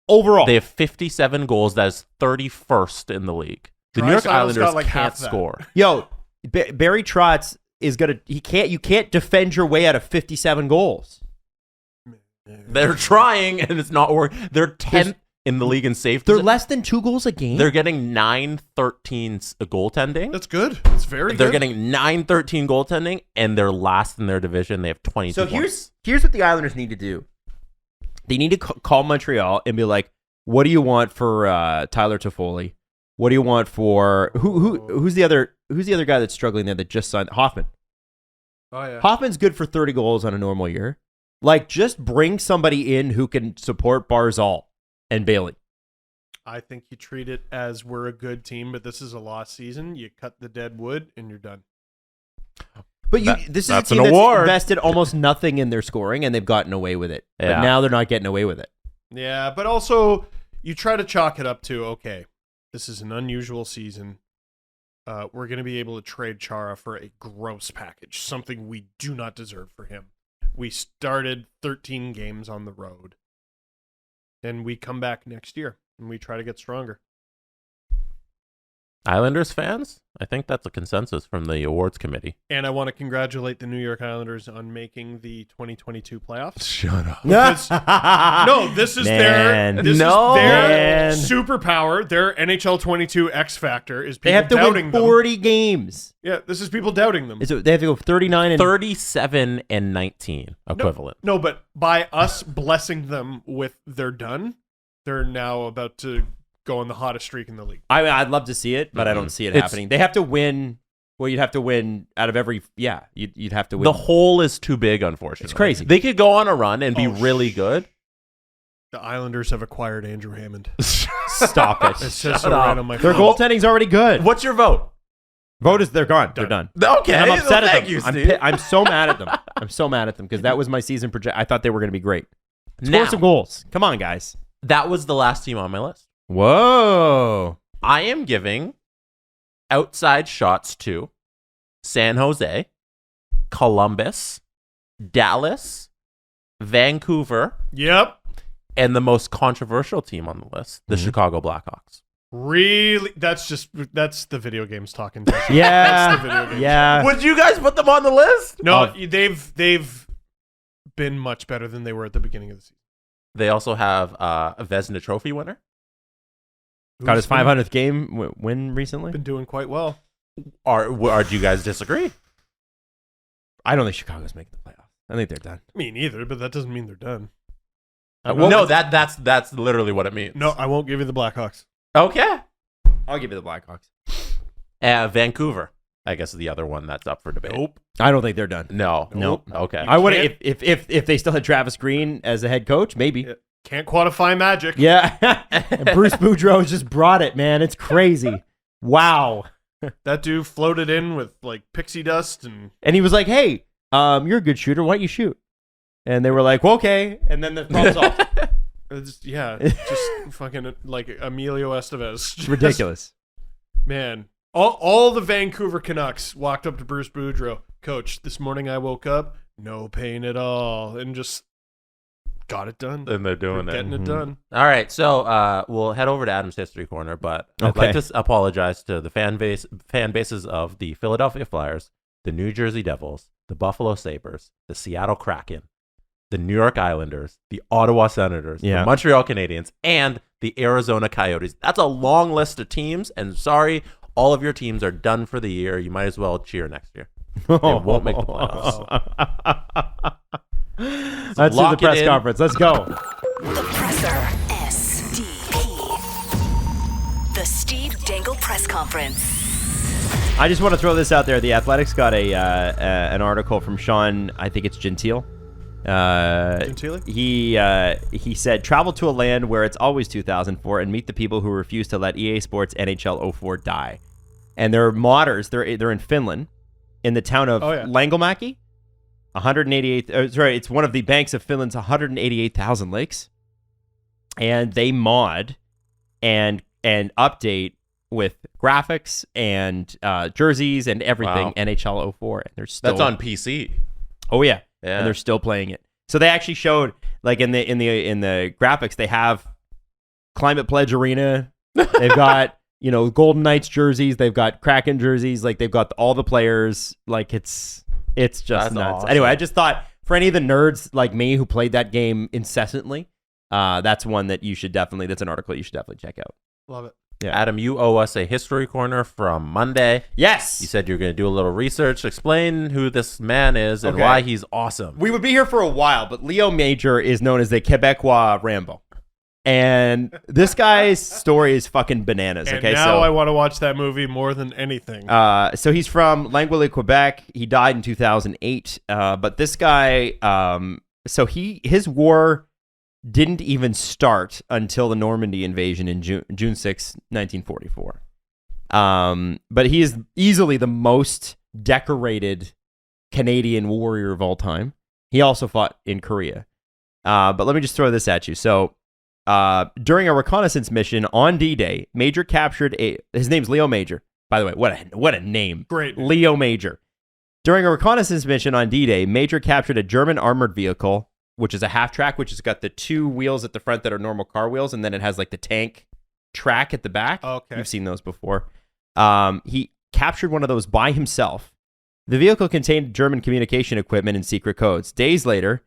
overall. They have 57 goals. That is 31st in the league. The New York Draisaitl's Islanders got like can't half that. score. Yo, Barry Trotz is gonna. You can't defend your way out of 57 goals. They're trying, and it's not working. They're 10th in the league in safety. They're less than 2 goals a game. They're getting 9-13 goaltending. That's good. It's very good. They're getting 9-13 goaltending, and they're last in their division. They have 22 So points. here's what the Islanders need to do. They need to call Montreal and be like, "What do you want for Tyler Toffoli? What do you want for who's the other guy that's struggling there that just signed Hoffman? Oh yeah. Hoffman's good for 30 goals on a normal year. Like, just bring somebody in who can support Barzal and Bailey. I think you treat it as we're a good team, but this is a lost season. You cut the dead wood and you're done. But this is a that's team an that's award. invested almost nothing in their scoring, and they've gotten away with it. Yeah. But now they're not getting away with it. Yeah, but also you try to chalk it up to, okay, this is an unusual season. We're going to be able to trade Chara for a gross package, something we do not deserve for him. We started 13 games on the road, and we come back next year, and we try to get stronger. Islanders fans, I think that's a consensus from the awards committee. And I want to congratulate the New York Islanders on making the 2022 playoffs. Shut up. Because, no, this is Man. their Man. superpower. Their NHL 22 X factor is They people have to doubting win them. 40 games. Yeah, this is people doubting them. They have to go 39 and 37 and 19 equivalent. No, but by us blessing them with they're done, they're now about to go on the hottest streak in the league. I mean, I'd love to see it, but I don't see it It's- happening. They have to win. Well, you'd have to win out of every. Yeah, you'd have to win. The hole is too big, unfortunately. It's crazy. They could go on a run and be really good. The Islanders have acquired Andrew Hammond. Stop it. It says so Shut up. right on my Their phone. goaltending's already good. What's your vote? Vote is they're gone. They're done. Okay. And I'm upset at thank them. you, I'm, Steve. I'm so mad at them. I'm so mad at them because that was my season project. I thought they were going to be great. Score Now, some goals. Come on, guys. that was the last team on my list. Whoa. I am giving outside shots to San Jose, Columbus, Dallas, Vancouver, Yep. and the most controversial team on the list, the Chicago Blackhawks. Really? That's the video games talking. Yeah. That's the video games. Yeah. Would you guys put them on the list? No, they've been much better than they were at the beginning of the season. They also have a Vezina Trophy winner. Got his Who's 500th game win recently. Been doing quite well. Do you guys disagree? I don't think Chicago's making the playoffs. I think they're done. Me neither, but that doesn't mean they're done. No, that's literally what it means. No, I won't give you the Blackhawks. Okay. I'll give you the Blackhawks. Vancouver, I guess, is the other one that's up for debate. Nope. I don't think they're done. No. Nope. Okay. I would can't- if they still had Travis Green as the head coach, maybe. Yeah. Can't quantify magic. Yeah. And Bruce Boudreau just brought it, man. It's crazy. Wow. That dude floated in with like pixie dust and And he was like, "Hey, you're a good shooter. Why don't you shoot?" And they were like, well, "Okay." And then the problem solved. just fucking like Emilio Estevez. Just- Ridiculous. Man, all the Vancouver Canucks walked up to Bruce Boudreau. Coach, this morning I woke up, no pain at all, and just got it done. And they're doing Getting it done. All right, so we'll head over to Adam's History Corner, but I'd Okay. like to apologize to the fan bases of the Philadelphia Flyers, the New Jersey Devils, the Buffalo Sabres, the Seattle Kraken, the New York Islanders, the Ottawa Senators, Yeah. the Montreal Canadiens, and the Arizona Coyotes. That's a long list of teams, and sorry, all of your teams are done for the year. You might as well cheer next year. They won't make the playoffs. Let's do lock the it press in. conference. Let's go. The Presser. SDP. The Steve Dangle Press Conference. I just want to throw this out there. The Athletics got an article from Sean, I think it's Gentile. Gentile? He said, travel to a land where it's always 2004 and meet the people who refuse to let EA Sports NHL 04 die. And they're modders. They're in Finland, in the town of Langomäki. 188. Sorry, it's one of the banks of Finland's 188,000 lakes. And they mod and update with graphics and jerseys and everything. Wow. NHL 04, and they're still That's on PC. Oh yeah. Yeah. And they're still playing it. So they actually showed, like in the graphics, they have Climate Pledge Arena. They've got Golden Knights jerseys. They've got Kraken jerseys. Like they've got all the players. Like it's just That's nuts. awesome. Anyway, I just thought for any of the nerds like me who played that game incessantly, that's one that that's an article you should definitely check out. Love it. Yeah. Adam, you owe us a history corner from Monday. Yes. You said you were going to do a little research. Explain who this man is and Okay. why he's awesome. We would be here for a while, but Leo Major is known as the Quebecois Rambo. And this guy's story is fucking bananas. And Okay, now I want to watch that movie more than anything. So he's from Languille, Quebec. He died in 2008. But this guy, his war didn't even start until the Normandy invasion in June 6, 1944. But he is easily the most decorated Canadian warrior of all time. He also fought in Korea. But let me just throw this at you. So during a reconnaissance mission on D-Day, Major captured his name's Leo Major. By the way, what a name. Great. Leo Major. During a reconnaissance mission on D-Day, Major captured a German armored vehicle, which is a half-track, which has got the two wheels at the front that are normal car wheels, and then it has like the tank track at the back. Okay. You've seen those before. He captured one of those by himself. The vehicle contained German communication equipment and secret codes. Days later,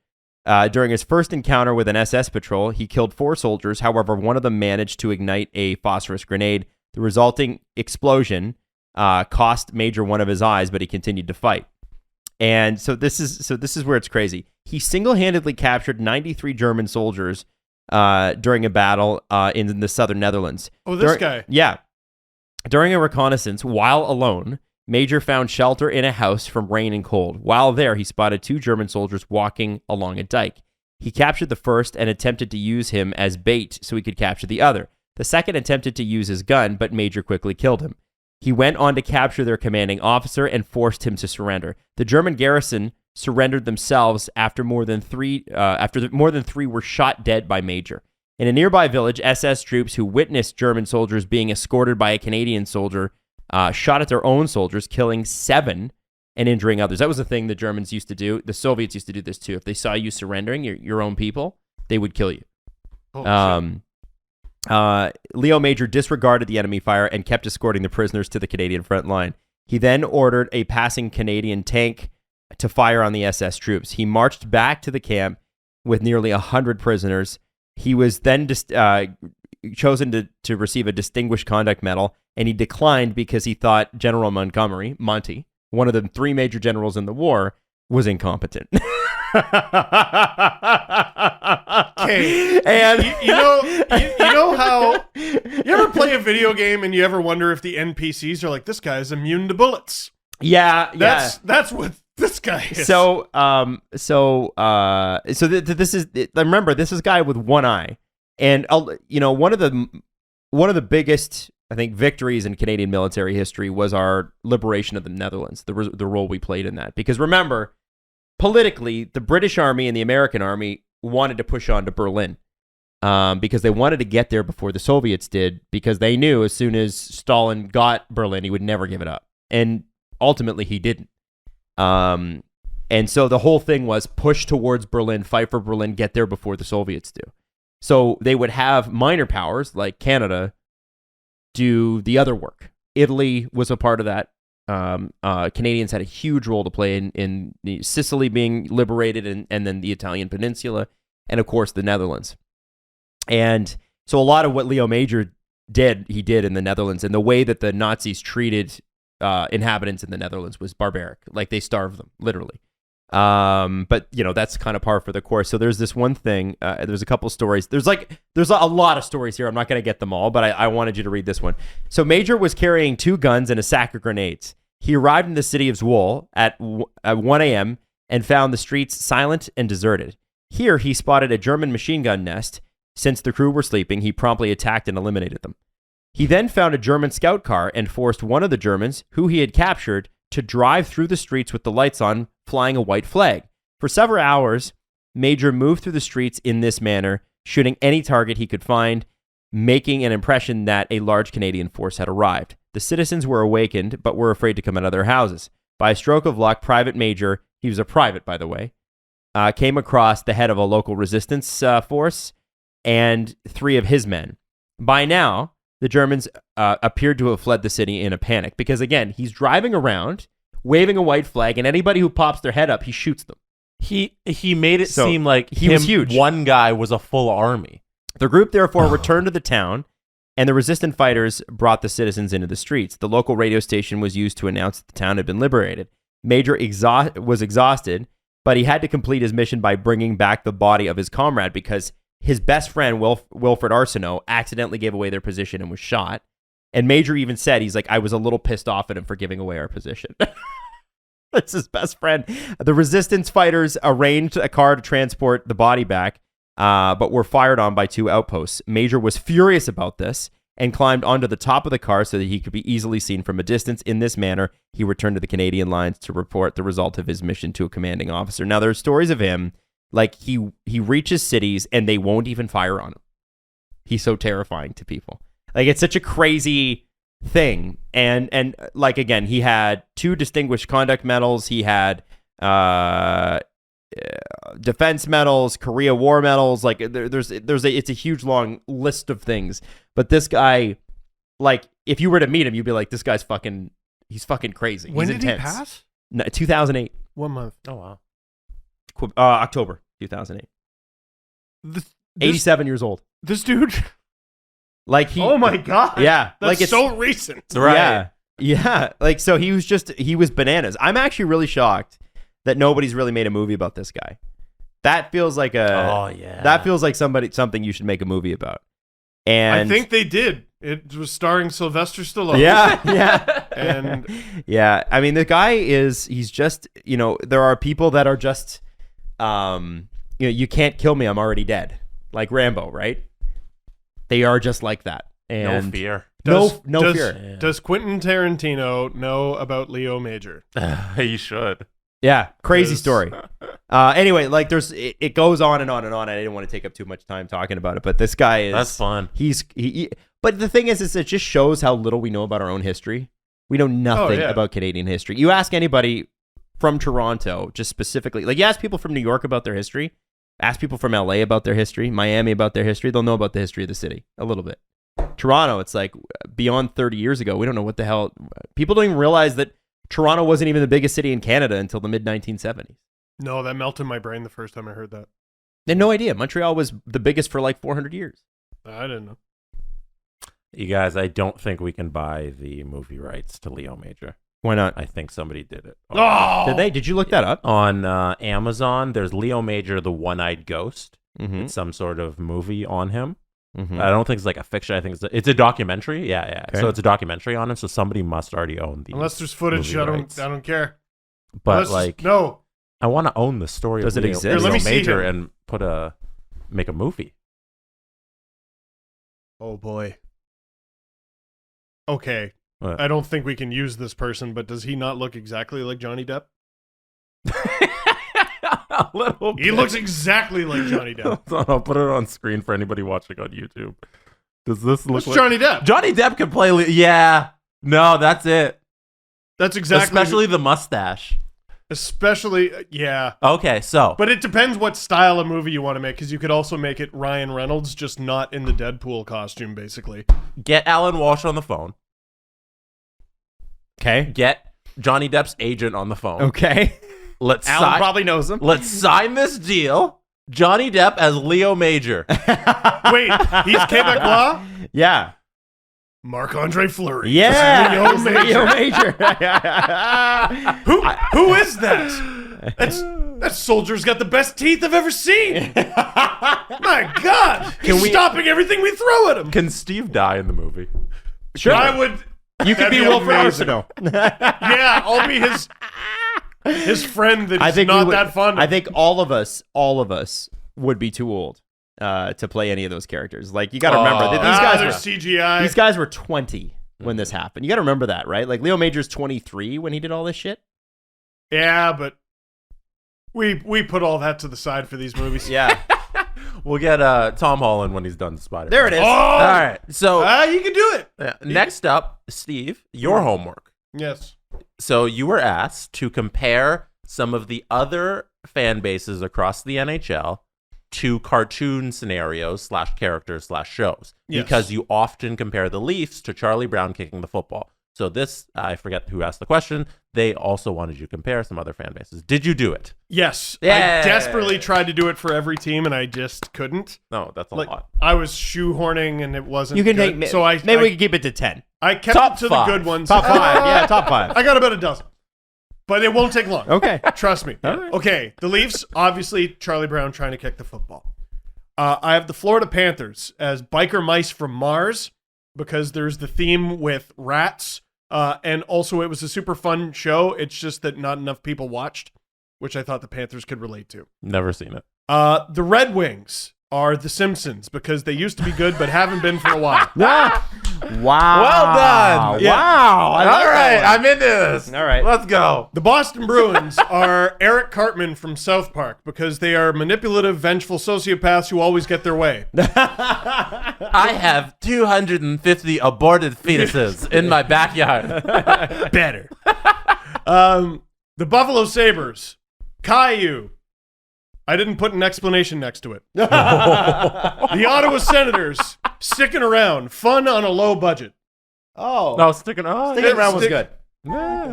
during his first encounter with an SS patrol, he killed 4 soldiers. However, one of them managed to ignite a phosphorus grenade. The resulting explosion cost Major one of his eyes, but he continued to fight. And so this is where it's crazy. He single-handedly captured 93 German soldiers during a battle in the southern Netherlands. Oh, this guy. Yeah. During a reconnaissance, while alone, Major found shelter in a house from rain and cold. While there, he spotted 2 German soldiers walking along a dike. He captured the first and attempted to use him as bait so he could capture the other. The second attempted to use his gun, but Major quickly killed him. He went on to capture their commanding officer and forced him to surrender. The German garrison surrendered themselves after more than three were shot dead by Major. In a nearby village, SS troops who witnessed German soldiers being escorted by a Canadian soldier shot at their own soldiers, killing 7 and injuring others. That was the thing the Germans used to do. The Soviets used to do this too. If they saw you surrendering your own people, they would kill you. Leo Major disregarded the enemy fire and kept escorting the prisoners to the Canadian front line. He then ordered a passing Canadian tank to fire on the SS troops. He marched back to the camp with nearly 100 prisoners. He was then chosen to receive a Distinguished Conduct Medal, and he declined because he thought General Montgomery, Monty, one of the 3 major generals in the war, was incompetent. Okay, and you know how you ever play a video game and you ever wonder if the NPCs are like, this guy is immune to bullets? Yeah, that's what this guy is. So this is, remember, this is a guy with one eye, and one of the biggest, I think, victories in Canadian military history was our liberation of the Netherlands. The role we played in that, because remember, politically, the British Army and the American Army wanted to push on to Berlin because they wanted to get there before the Soviets did, because they knew as soon as Stalin got Berlin, he would never give it up. And ultimately, he didn't. And so the whole thing was push towards Berlin, fight for Berlin, get there before the Soviets do. So they would have minor powers like Canada do the other work. Italy was a part of that. Canadians had a huge role to play in Sicily being liberated, and then the Italian peninsula, and of course the Netherlands. And so a lot of what Leo Major did, he did in the Netherlands, and the way that the Nazis treated inhabitants in the Netherlands was barbaric. Like, they starved them, literally. But that's kind of par for the course. So there's this one thing, there's a couple stories. There's a lot of stories here. I'm not going to get them all, but I wanted you to read this one. So Major was carrying 2 guns and a sack of grenades. He arrived in the city of Zwolle at 1 a.m. and found the streets silent and deserted. Here, he spotted a German machine gun nest. Since the crew were sleeping, he promptly attacked and eliminated them. He then found a German scout car and forced one of the Germans, who he had captured, to drive through the streets with the lights on, flying a white flag. For several hours, Major moved through the streets in this manner, shooting any target he could find, making an impression that a large Canadian force had arrived. The citizens were awakened, but were afraid to come out of their houses. By a stroke of luck, Private Major, he was a private, by the way, came across the head of a local resistance force and 3 of his men. By now, the Germans appeared to have fled the city in a panic, because, again, he's driving around, waving a white flag, and anybody who pops their head up, he shoots them. He made it seem like he was huge. One guy was a full army. The group, therefore, returned to the town, and the resistant fighters brought the citizens into the streets. The local radio station was used to announce that the town had been liberated. Major was exhausted, but he had to complete his mission by bringing back the body of his comrade, because his best friend, Wilfred Arsenault, accidentally gave away their position and was shot. And Major even said, he's like, I was a little pissed off at him for giving away our position. That's his best friend. The resistance fighters arranged a car to transport the body back. but were fired on by 2 outposts. Major was furious about this and climbed onto the top of the car so that he could be easily seen from a distance. In this manner, he returned to the Canadian lines to report the result of his mission to a commanding officer. Now, there are stories of him, like he reaches cities and they won't even fire on him. He's so terrifying to people. Like, it's such a crazy thing. And like, again, he had 2 distinguished conduct medals. He had defense medals, Korea War medals. Like, it's a huge long list of things. But this guy, like, if you were to meet him, you'd be like, this guy's he's fucking crazy. When He's did intense. he pass? No, 2008. 1 month. Oh, wow. October 2008. 87 years old. This dude. Like, he. Oh my God. Yeah. That's like, it's so recent. Right. Yeah. Yeah. Like, so he was bananas. I'm actually really shocked that nobody's really made a movie about this guy. That feels like that feels like something you should make a movie about. And I think they did. It was starring Sylvester Stallone. Yeah. Yeah. And yeah. I mean, the guy he's just, there are people that are just, you can't kill me. I'm already dead. Like Rambo, right? They are just like that. And No fear. No fear. Does Quentin Tarantino know about Leo Major? He should. Yeah, crazy Yes. story. Anyway, like it goes on and on and on. I didn't want to take up too much time talking about it, but this guy is That's fun. But the thing is it just shows how little we know about our own history. We know nothing about Canadian history. You ask anybody from Toronto, just specifically, like you ask people from New York about their history, ask people from LA about their history, Miami about their history, they'll know about the history of the city a little bit. Toronto, it's like beyond 30 years ago. We don't know what the hell. People don't even realize that Toronto wasn't even the biggest city in Canada until the mid-1970s. No, that melted my brain the first time I heard that. They had no idea. Montreal was the biggest for like 400 years. I didn't know. You guys, I don't think we can buy the movie rights to Leo Major. Why not? I think somebody did it. Oh! Did they? Did you look that up? On Amazon, there's Leo Major, the One-Eyed Ghost. Mm-hmm. It's some sort of movie on him. Mm-hmm. I don't think it's like a fiction. I think it's a documentary. Yeah. Okay. So it's a documentary on him. So somebody must already own the. Unless there's footage, movie I rights. don't care. But Unless- no. I want to own the story. Does of it Leo, exist? Leo Here, let me see Major him. and make a movie. Oh boy. Okay. What? I don't think we can use this person, but does he not look exactly like Johnny Depp? A little bit. He looks exactly like Johnny Depp. Hold on, I'll put it on screen for anybody watching on YouTube. Does this look That's like Johnny Depp. Johnny Depp can play? Yeah. No, that's it. That's exactly. Especially the mustache. Yeah. Okay, so But it depends what style of movie you want to make, because you could also make it Ryan Reynolds, just not in the Deadpool costume, basically. get Alan Walsh on the phone. Okay. Get Johnny Depp's agent on the phone. Okay. Let's Alan sign, probably knows him. let's sign this deal. Johnny Depp as Leo Major. Wait, he's Quebecois? Yeah. Marc-Andre Fleury. Yeah. Leo It's Major. Leo Major. Who is that? That soldier's got the best teeth I've ever seen. My God. He's stopping everything we throw at him. Can Steve die in the movie? Sure. I would. You could That'd be be Wilfred amazing. Arsenault. Yeah, I'll be his friend that's not that fun. I think all of us would be too old to play any of those characters. Like, you got to remember that there's CGI. these guys were 20 when this happened. You got to remember that, right? Like, Leo Major's 23 when he did all this shit. Yeah, but we put all that to the side for these movies. Yeah. We'll get Tom Holland when he's done Spider-Man. There it is. Oh, All right. So you can do it. next up, Steve, your homework. Yes. So you were asked to compare some of the other fan bases across the NHL to cartoon scenarios / characters / shows. Yes. Because you often compare the Leafs to Charlie Brown kicking the football. So this, I forget who asked the question. They also wanted you to compare some other fan bases. Did you do it? Yes. Yeah. I desperately tried to do it for every team, and I just couldn't. No, that's a Like, lot. I was shoehorning, and it wasn't You can good. take. So maybe we can keep it to 10. I kept Top it to 5. the good ones. Top 5. Yeah, top 5. I got about a dozen. But it won't take long. Okay. Trust me. All right. Okay, the Leafs, obviously Charlie Brown trying to kick the football. I have the Florida Panthers as biker mice from Mars, because there's the theme with rats. And also, it was a super fun show. It's just that not enough people watched, which I thought the Panthers could relate to. Never seen it. The Red Wings are The Simpsons because they used to be good but haven't been for a while. Wow. Well done. Yeah. Wow. I like All right, that one. I'm into this. All right. Let's go. The Boston Bruins are Eric Cartman from South Park because they are manipulative, vengeful sociopaths who always get their way. I have 250 aborted fetuses in my backyard. Better. The Buffalo Sabres, Caillou. I didn't put an explanation next to it. The Ottawa Senators, sticking around, fun on a low budget. Oh. No, sticking on. Sticking around was good. Yeah.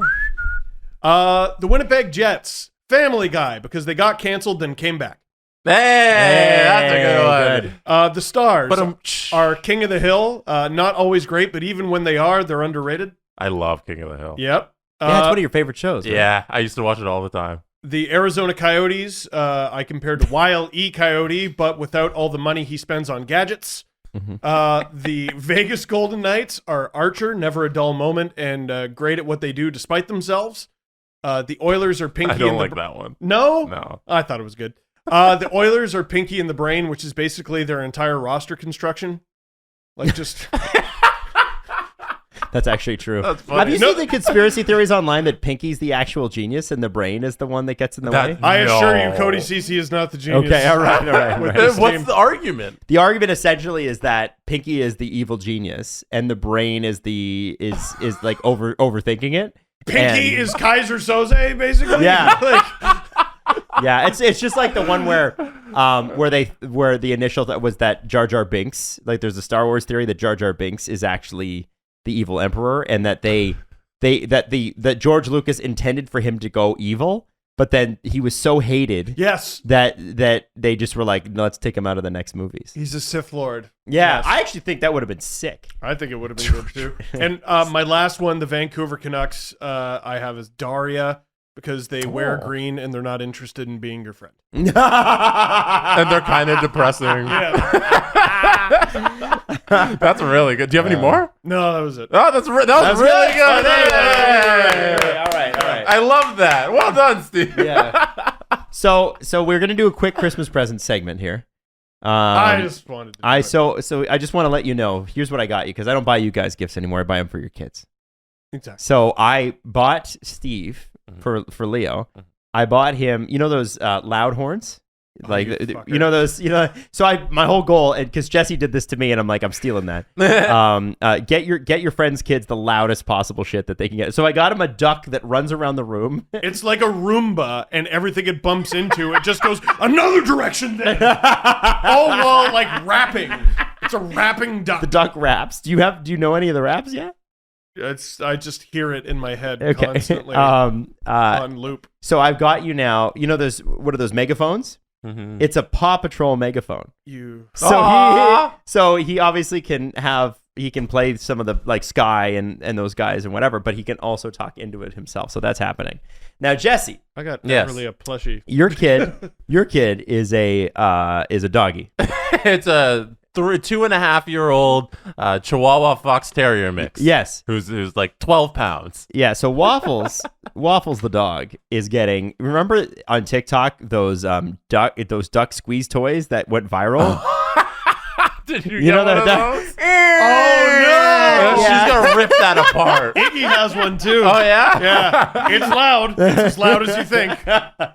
The Winnipeg Jets, Family Guy, because they got canceled then came back. Hey, that's a good one. The Stars But are King of the Hill. Not always great, but even when they are, they're underrated. I love King of the Hill. Yep. Yeah, it's one of your favorite shows. Right? Yeah, I used to watch it all the time. The Arizona Coyotes, I compared to Wile E. Coyote, but without all the money he spends on gadgets. The Vegas Golden Knights are Archer, never a dull moment, and great at what they do despite themselves. The Oilers are Pinky I don't in like the that one. No? No. I thought it was good. The Oilers are Pinky in the Brain, which is basically their entire roster construction. Like just... That's actually true. That's funny. Have you seen the conspiracy theories online that Pinky's the actual genius and the brain is the one that gets in the way? I assure you, No. Cody Cece is not the genius. Okay, all right. With this What's team. the argument? The argument essentially is that Pinky is the evil genius and the brain is the is like overthinking it. Pinky And- is Kaiser Soze, basically? Yeah. Like, Yeah, it's just like the one where the initial that was that Jar Jar Binks, like there's a Star Wars theory that Jar Jar Binks is actually the evil emperor and that that George Lucas intended for him to go evil, but then he was so hated yes. that they just were like, no, let's take him out of the next movies. He's a Sith Lord. Yeah, Yes. I actually think that would have been sick. I think it would have been good too. And my last one, the Vancouver Canucks, I have is Daria because they wear green and they're not interested in being your friend. And they're kind of depressing. Yeah. That's really good. Do you have any more? No, that was it. Oh, that was really good. Hey. All right. I love that. Well done, Steve. Yeah. So we're gonna do a quick Christmas present segment here. I just wanted to. Do it. So I just want to let you know. Here's what I got you because I don't buy you guys gifts anymore. I buy them for your kids. Exactly. So I bought Steve for Leo. I bought him. You know those loud horns. Like you fucker. you know those, so my whole goal, and because Jesse did this to me and I'm like, I'm stealing that. Get your friends' kids the loudest possible shit that they can get. So I got him a duck that runs around the room. It's like a Roomba, and everything it bumps into, it just goes another direction then. All while like rapping. It's a rapping duck. The duck raps. Do you know any of the raps yet? I just hear it in my head Okay. constantly on loop. So I've got you now. You know those, what are those megaphones? Mm-hmm. It's a Paw Patrol megaphone. You. So he obviously can play some of the like Sky and those guys and whatever, but he can also talk into it himself. So that's happening. Now, Jesse, I got Yes. really a plushie. your kid is a doggy. It's a 2.5-year-old Chihuahua Fox Terrier mix. Yes. Who's like 12 pounds. Yeah, so Waffles the dog is getting, remember on TikTok those duck squeeze toys that went viral? Did you You get know one that- of those? Oh no! She's gonna rip that apart. Iggy has one too. Oh yeah? Yeah, it's loud. It's as loud as you think.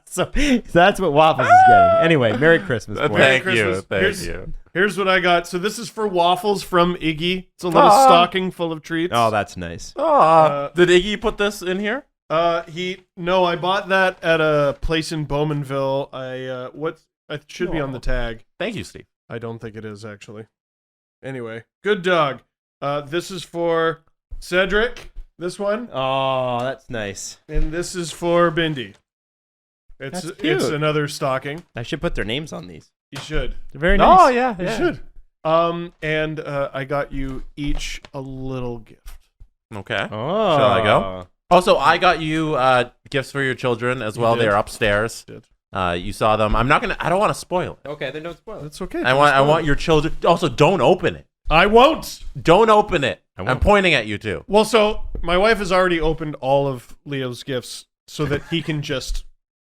So that's what Waffles is getting. Anyway, Merry Christmas. boys. Thank you. Christmas. Thank Here's- you. Here's what I got. So this is for Waffles from Iggy. It's a little stocking full of treats. Oh, that's nice. Did Iggy put this in here? I bought that at a place in Bowmanville. It should be on the tag. Thank you, Steve. I don't think it is actually. Anyway, good dog. This is for Cedric. This one, Oh, that's nice. and this is for Bindi. It's That's cute. another stocking. I should put their names on these. You should. They're very nice. Oh yeah, You should. And I got you each a little gift. Okay. Oh. Shall I go? Also, I got you gifts for your children as well. did. They're upstairs. Did. You saw them. I don't want to spoil it. Okay, then don't spoil it. That's okay. I want your children. Also, don't open it. I won't. Don't open it. I won't. I'm pointing at you too. Well, so my wife has already opened all of Leo's gifts so that he can just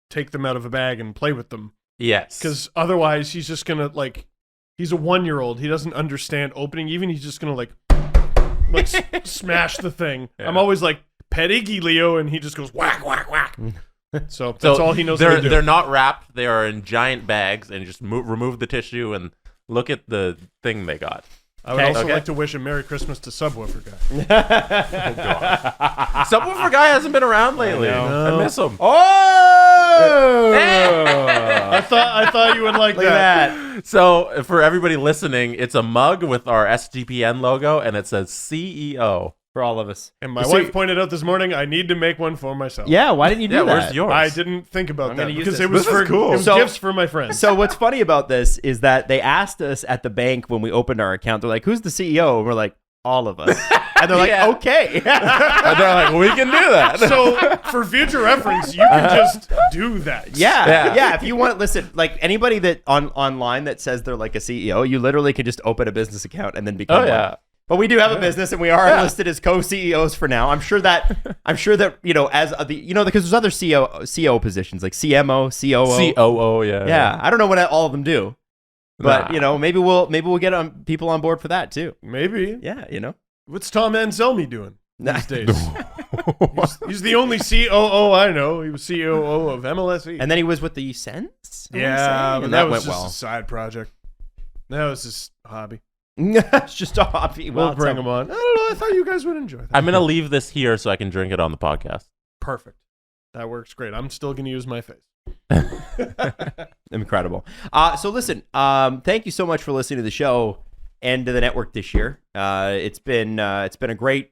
take them out of a bag and play with them. Yes. Because otherwise, he's just gonna like He's a 1-year-old. He doesn't understand opening. Even he's just gonna like smash the thing. Yeah. I'm always like, pet Iggy, Leo, and he just goes whack, whack, whack. So that's all he knows how to do. They're not wrapped. They are in giant bags, and just remove the tissue and look at the thing they got. I would also like to wish a Merry Christmas to Subwoofer Guy. Oh, God. Subwoofer Guy hasn't been around lately. I miss him. Oh! I thought you would like that. So for everybody listening, it's a mug with our SGPN logo, and it says CEO. For all of us. And my wife pointed out this morning, I need to make one for myself. Yeah, why didn't you do that? Where's yours? I didn't think about that because it was cool. It was gifts for my friends. So what's funny about this is that they asked us at the bank when we opened our account, they're like, who's the CEO? And we're like, all of us. And they're like, okay. And they're like, we can do that. So for future reference, you can just do that. Yeah. If you want, listen, like anybody that online that says they're like a CEO, you literally can just open a business account and then become one. But we do have a business, and we are listed as co-CEOs for now. I'm sure that as because there's other CEO positions like CMO, COO, COO, yeah. I don't know what all of them do, but maybe we'll get people on board for that too. Maybe. Yeah, What's Tom Anselmi doing these days? he's the only COO I know. He was COO of MLSE, and then he was with the Sens. Yeah, but that was went just a side project. That was just a hobby. It's just a hobby. We'll bring him on. I don't know. I thought you guys would enjoy that. I'm going to leave this here so I can drink it on the podcast. Perfect. That works great. I'm still going to use my face. Incredible. So listen, thank you so much for listening to the show and to the network this year. It's been a great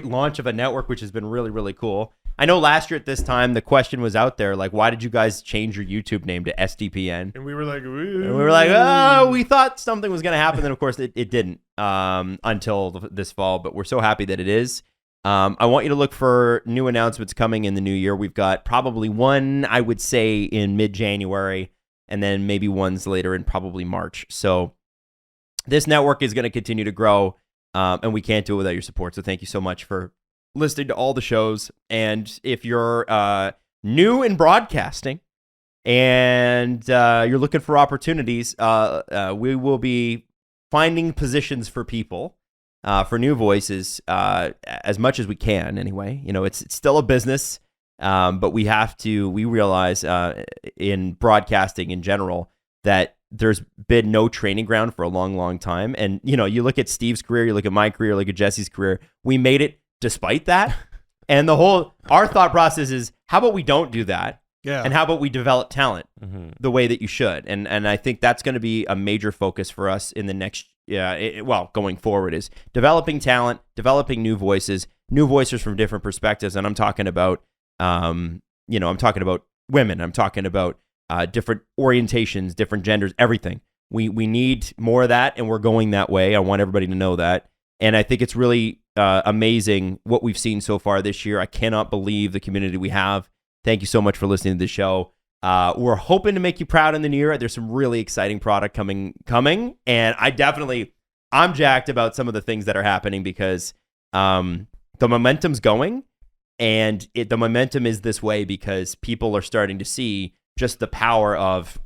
launch of a network, which has been really, really cool. I know last year at this time, the question was out there, like, why did you guys change your YouTube name to SDPN? And we were like, oh, we thought something was going to happen. Then, of course, it didn't until this fall, but we're so happy that it is. I want you to look for new announcements coming in the new year. We've got probably one, I would say, in mid-January, and then maybe ones later in probably March. So this network is going to continue to grow, and we can't do it without your support. So thank you so much for listening to all the shows. And if you're new in broadcasting and you're looking for opportunities, we will be finding positions for people, for new voices, as much as we can anyway. It's still a business, but we realize in broadcasting in general that there's been no training ground for a long, long time. And, you look at Steve's career, you look at my career, look at Jesse's career, we made it despite that. And our thought process is, how about we don't do that? Yeah. And how about we develop talent the way that you should? And I think that's going to be a major focus for us in the next, going forward, is developing talent, developing new voices from different perspectives. And I'm talking about, I'm talking about women. I'm talking about different orientations, different genders, everything. We need more of that, and we're going that way. I want everybody to know that. And I think it's really amazing what we've seen so far this year. I cannot believe the community we have. Thank you so much for listening to the show. We're hoping to make you proud in the new year. There's some really exciting product coming. And I'm jacked about some of the things that are happening because the momentum's going, and the momentum is this way because people are starting to see just the power of,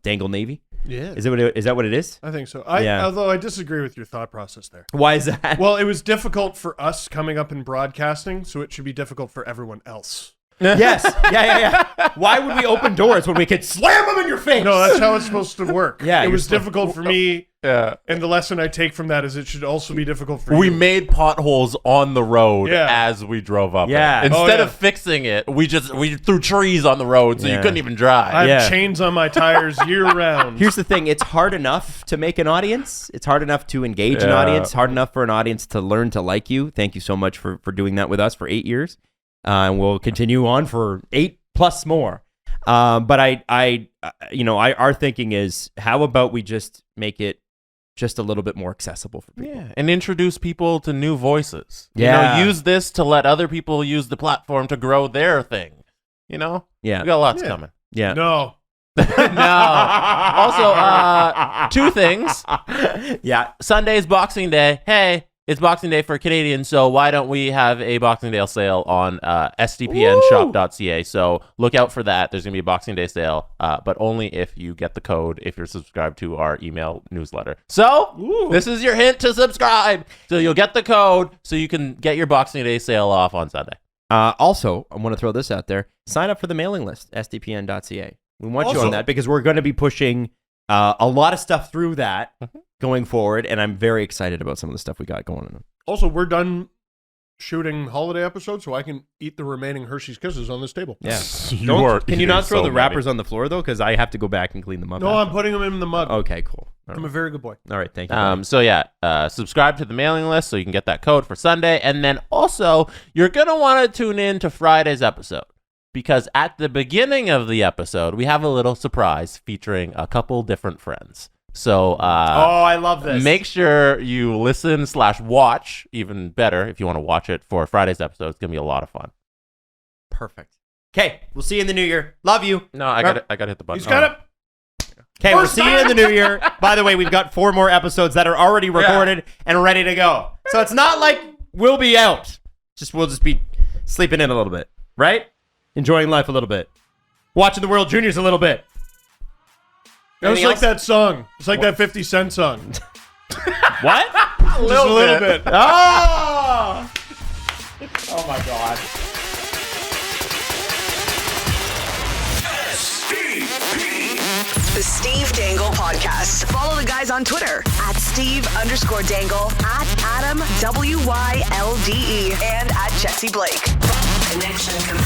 Dangle Navy. Yeah. Is that what it is? I think so. Although I disagree with your thought process there. Why is that? Well, it was difficult for us coming up in broadcasting, so it should be difficult for everyone else. Yes. Yeah. Why would we open doors when we could slam them in your face? No, that's how it's supposed to work. Yeah. It was difficult for me. Yeah. And the lesson I take from that is it should also be difficult for you. We made potholes on the road as we drove up. Yeah. Instead of fixing it, we threw trees on the road so you couldn't even drive. I have chains on my tires year round. Here's the thing. It's hard enough to make an audience. It's hard enough to engage an audience. It's hard enough for an audience to learn to like you. Thank you so much for doing that with us for 8 years. And we'll continue on for 8+ more. But our thinking is, how about we just make it just a little bit more accessible for people? Yeah, and introduce people to new voices. Yeah. Use this to let other people use the platform to grow their thing. Yeah. We got lots coming. Yeah. No. Also, 2 things. Yeah. Sunday's Boxing Day. Hey, it's Boxing Day for Canadians, so why don't we have a Boxing Day sale on sdpnshop.ca? So look out for that. There's going to be a Boxing Day sale, but only if you get the code if you're subscribed to our email newsletter. So this is your hint to subscribe. So you'll get the code so you can get your Boxing Day sale off on Sunday. Also, I want to throw this out there. Sign up for the mailing list, sdpn.ca. We want you on that because we're going to be pushing a lot of stuff through that going forward, and I'm very excited about some of the stuff we got going on. Also, we're done shooting holiday episodes, so I can eat the remaining Hershey's Kisses on this table. Yeah. Can you not throw the wrappers on the floor, though? Because I have to go back and clean them up. No, I'm putting them in the mug. Okay, cool. All I'm right. a very good boy. All right, thank you. So yeah, subscribe to the mailing list so you can get that code for Sunday. And then also, you're going to want to tune in to Friday's episode because at the beginning of the episode, we have a little surprise featuring a couple different friends. So I love this. Make sure you listen/watch, even better if you want to watch it for Friday's episode. It's going to be a lot of fun. Perfect. Okay, we'll see you in the new year. Love you. No, I got to hit the button. He's got it. Okay, we'll see you in the new year. By the way, we've got 4 more episodes that are already recorded and ready to go. So it's not like we'll be out. We'll just be sleeping in a little bit, right? Enjoying life a little bit. Watching the World Juniors a little bit. It was like that song. It's like that 50 Cent song. What? Just a little bit. Oh! Oh my God. The Steve Dangle Podcast. Follow the guys on Twitter at Steve_Dangle, at Adam WYLDE, and at Jesse Blake. Connection.